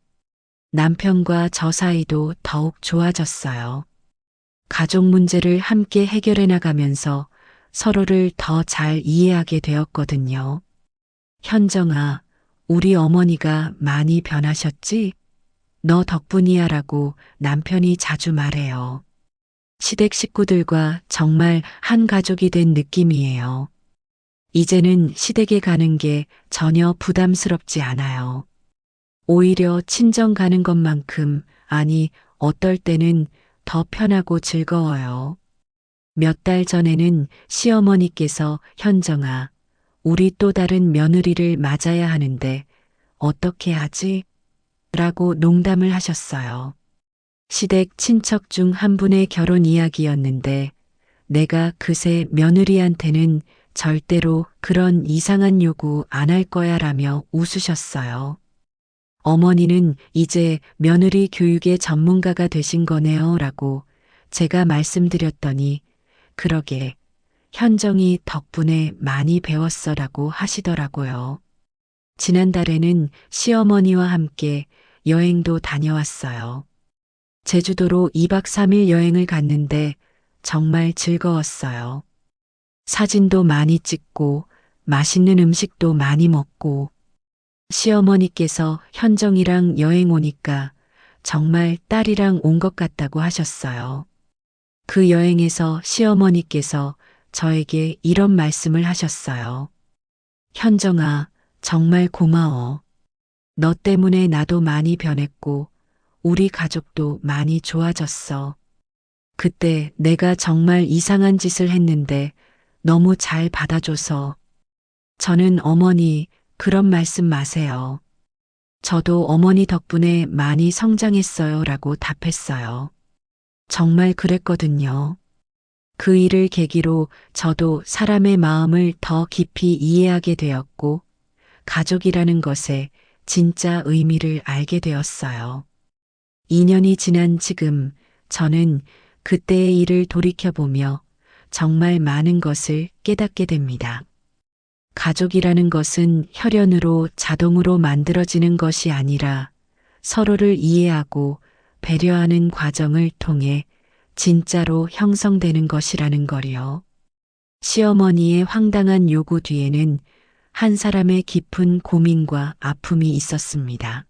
남편과 저 사이도 더욱 좋아졌어요. 가족 문제를 함께 해결해 나가면서 서로를 더 잘 이해하게 되었거든요. 현정아, 우리 어머니가 많이 변하셨지? 너 덕분이야 라고 남편이 자주 말해요. 시댁 식구들과 정말 한 가족이 된 느낌이에요. 이제는 시댁에 가는 게 전혀 부담스럽지 않아요. 오히려 친정 가는 것만큼, 아니, 어떨 때는 더 편하고 즐거워요. 몇 달 전에는 시어머니께서 현정아, 우리 또 다른 며느리를 맞아야 하는데 어떻게 하지? 라고 농담을 하셨어요. 시댁 친척 중 한 분의 결혼 이야기였는데 내가 그새 며느리한테는 절대로 그런 이상한 요구 안 할 거야 라며 웃으셨어요. 어머니는 이제 며느리 교육의 전문가가 되신 거네요 라고 제가 말씀드렸더니 그러게 현정이 덕분에 많이 배웠어 라고 하시더라고요. 지난달에는 시어머니와 함께 여행도 다녀왔어요. 제주도로 2박 3일 여행을 갔는데 정말 즐거웠어요. 사진도 많이 찍고 맛있는 음식도 많이 먹고 시어머니께서 현정이랑 여행 오니까 정말 딸이랑 온 것 같다고 하셨어요. 그 여행에서 시어머니께서 저에게 이런 말씀을 하셨어요. 현정아, 정말 고마워. 너 때문에 나도 많이 변했고 우리 가족도 많이 좋아졌어. 그때 내가 정말 이상한 짓을 했는데 너무 잘 받아줘서. 저는 어머니, 그런 말씀 마세요. 저도 어머니 덕분에 많이 성장했어요 라고 답했어요. 정말 그랬거든요. 그 일을 계기로 저도 사람의 마음을 더 깊이 이해하게 되었고 가족이라는 것의 진짜 의미를 알게 되었어요. 2년이 지난 지금 저는 그때의 일을 돌이켜보며 정말 많은 것을 깨닫게 됩니다. 가족이라는 것은 혈연으로 자동으로 만들어지는 것이 아니라 서로를 이해하고 배려하는 과정을 통해 진짜로 형성되는 것이라는 거리요. 시어머니의 황당한 요구 뒤에는 한 사람의 깊은 고민과 아픔이 있었습니다.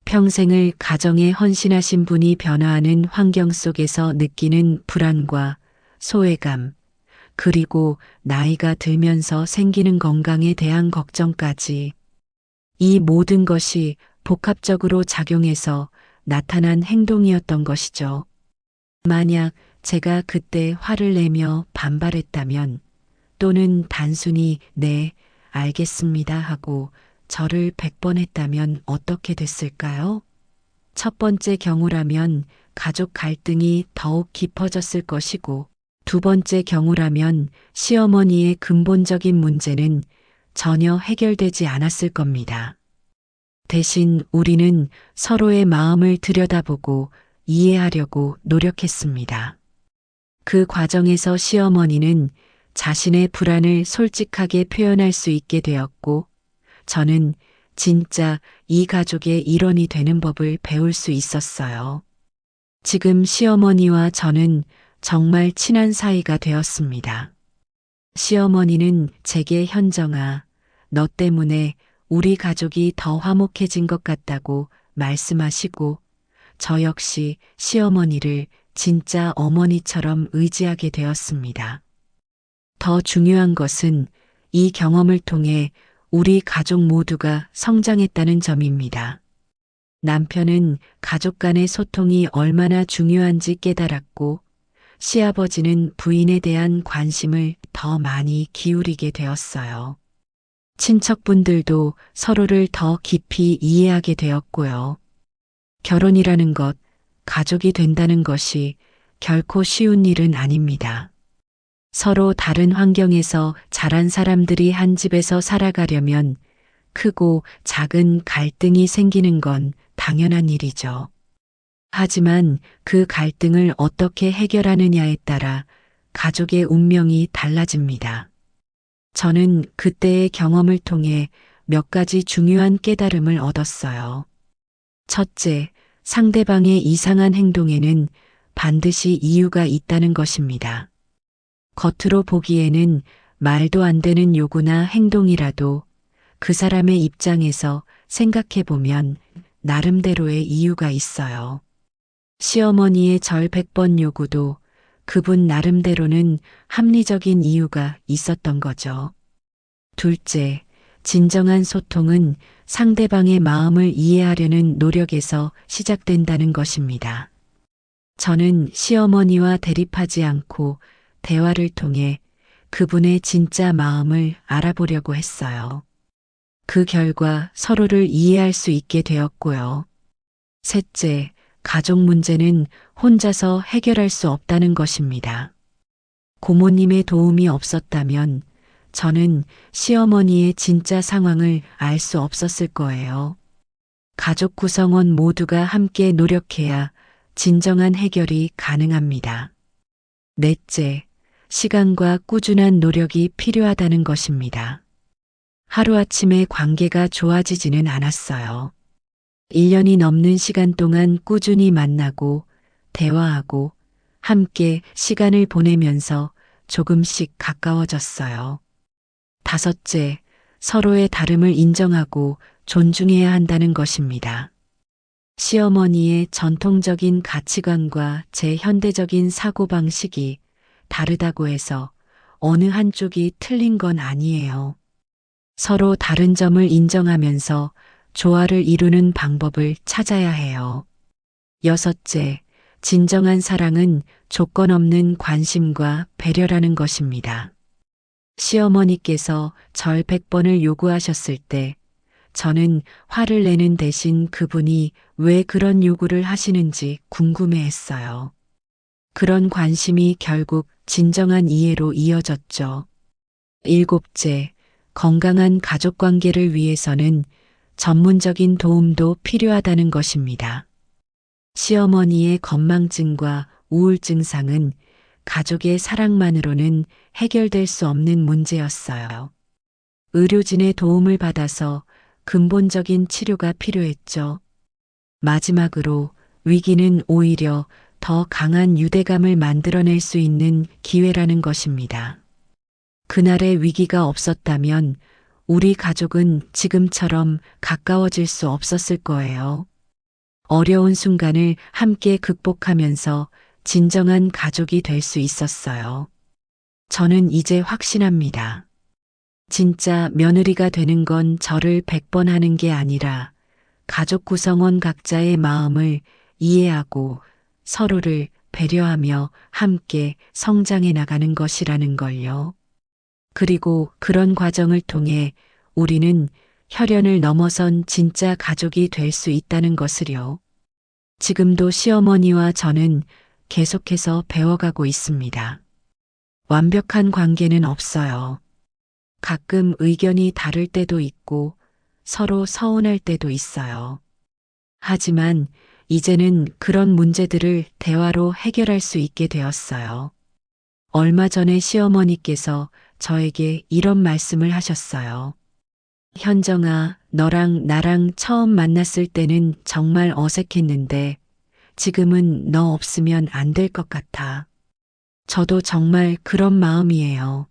평생을 가정에 헌신하신 분이 변화하는 환경 속에서 느끼는 불안과 소외감, 그리고 나이가 들면서 생기는 건강에 대한 걱정까지 이 모든 것이 복합적으로 작용해서 나타난 행동이었던 것이죠. 만약 제가 그때 화를 내며 반발했다면 또는 단순히 네, 알겠습니다 하고 저를 100번 했다면 어떻게 됐을까요? 첫 번째 경우라면 가족 갈등이 더욱 깊어졌을 것이고, 두 번째 경우라면 시어머니의 근본적인 문제는 전혀 해결되지 않았을 겁니다. 대신 우리는 서로의 마음을 들여다보고 이해하려고 노력했습니다. 그 과정에서 시어머니는 자신의 불안을 솔직하게 표현할 수 있게 되었고, 저는 진짜 이 가족의 일원이 되는 법을 배울 수 있었어요. 지금 시어머니와 저는 정말 친한 사이가 되었습니다. 시어머니는 제게 현정아, 너 때문에 우리 가족이 더 화목해진 것 같다고 말씀하시고, 저 역시 시어머니를 진짜 어머니처럼 의지하게 되었습니다. 더 중요한 것은 이 경험을 통해 우리 가족 모두가 성장했다는 점입니다. 남편은 가족 간의 소통이 얼마나 중요한지 깨달았고, 시아버지는 부인에 대한 관심을 더 많이 기울이게 되었어요. 친척분들도 서로를 더 깊이 이해하게 되었고요. 결혼이라는 것, 가족이 된다는 것이 결코 쉬운 일은 아닙니다. 서로 다른 환경에서 자란 사람들이 한 집에서 살아가려면 크고 작은 갈등이 생기는 건 당연한 일이죠. 하지만 그 갈등을 어떻게 해결하느냐에 따라 가족의 운명이 달라집니다. 저는 그때의 경험을 통해 몇 가지 중요한 깨달음을 얻었어요. 첫째, 상대방의 이상한 행동에는 반드시 이유가 있다는 것입니다. 겉으로 보기에는 말도 안 되는 요구나 행동이라도 그 사람의 입장에서 생각해 보면 나름대로의 이유가 있어요. 시어머니의 절 100번 요구도 그분 나름대로는 합리적인 이유가 있었던 거죠. 둘째, 진정한 소통은 상대방의 마음을 이해하려는 노력에서 시작된다는 것입니다. 저는 시어머니와 대립하지 않고 대화를 통해 그분의 진짜 마음을 알아보려고 했어요. 그 결과 서로를 이해할 수 있게 되었고요. 셋째, 가족 문제는 혼자서 해결할 수 없다는 것입니다. 고모님의 도움이 없었다면 저는 시어머니의 진짜 상황을 알 수 없었을 거예요. 가족 구성원 모두가 함께 노력해야 진정한 해결이 가능합니다. 넷째, 시간과 꾸준한 노력이 필요하다는 것입니다. 하루아침에 관계가 좋아지지는 않았어요. 1년이 넘는 시간 동안 꾸준히 만나고 대화하고 함께 시간을 보내면서 조금씩 가까워졌어요. 다섯째, 서로의 다름을 인정하고 존중해야 한다는 것입니다. 시어머니의 전통적인 가치관과 제 현대적인 사고방식이 다르다고 해서 어느 한쪽이 틀린 건 아니에요. 서로 다른 점을 인정하면서 조화를 이루는 방법을 찾아야 해요. 여섯째, 진정한 사랑은 조건 없는 관심과 배려라는 것입니다. 시어머니께서 절 100번을 요구하셨을 때 저는 화를 내는 대신 그분이 왜 그런 요구를 하시는지 궁금해했어요. 그런 관심이 결국 진정한 이해로 이어졌죠. 일곱째, 건강한 가족 관계를 위해서는 전문적인 도움도 필요하다는 것입니다. 시어머니의 건망증과 우울증상은 가족의 사랑만으로는 해결될 수 없는 문제였어요. 의료진의 도움을 받아서 근본적인 치료가 필요했죠. 마지막으로 위기는 오히려 더 강한 유대감을 만들어낼 수 있는 기회라는 것입니다. 그날의 위기가 없었다면 우리 가족은 지금처럼 가까워질 수 없었을 거예요. 어려운 순간을 함께 극복하면서 진정한 가족이 될 수 있었어요. 저는 이제 확신합니다. 진짜 며느리가 되는 건 절을 100번 하는 게 아니라 가족 구성원 각자의 마음을 이해하고 서로를 배려하며 함께 성장해 나가는 것이라는 걸요. 그리고 그런 과정을 통해 우리는 혈연을 넘어선 진짜 가족이 될 수 있다는 것을요. 지금도 시어머니와 저는 계속해서 배워가고 있습니다. 완벽한 관계는 없어요. 가끔 의견이 다를 때도 있고 서로 서운할 때도 있어요. 하지만 이제는 그런 문제들을 대화로 해결할 수 있게 되었어요. 얼마 전에 시어머니께서 저에게 이런 말씀을 하셨어요. 현정아, 너랑 나랑 처음 만났을 때는 정말 어색했는데 지금은 너 없으면 안 될 것 같아. 저도 정말 그런 마음이에요.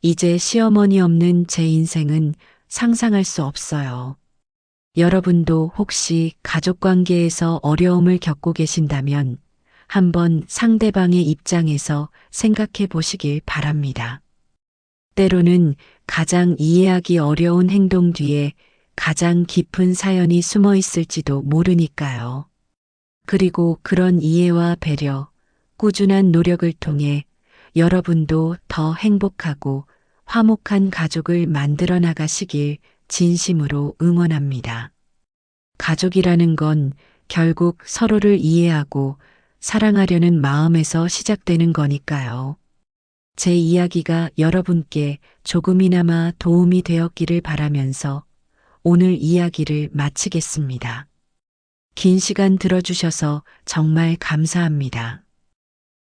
이제 시어머니 없는 제 인생은 상상할 수 없어요. 여러분도 혹시 가족 관계에서 어려움을 겪고 계신다면 한번 상대방의 입장에서 생각해 보시길 바랍니다. 때로는 가장 이해하기 어려운 행동 뒤에 가장 깊은 사연이 숨어 있을지도 모르니까요. 그리고 그런 이해와 배려, 꾸준한 노력을 통해 여러분도 더 행복하고 화목한 가족을 만들어 나가시길 진심으로 응원합니다. 가족이라는 건 결국 서로를 이해하고 사랑하려는 마음에서 시작되는 거니까요. 제 이야기가 여러분께 조금이나마 도움이 되었기를 바라면서 오늘 이야기를 마치겠습니다. 긴 시간 들어주셔서 정말 감사합니다.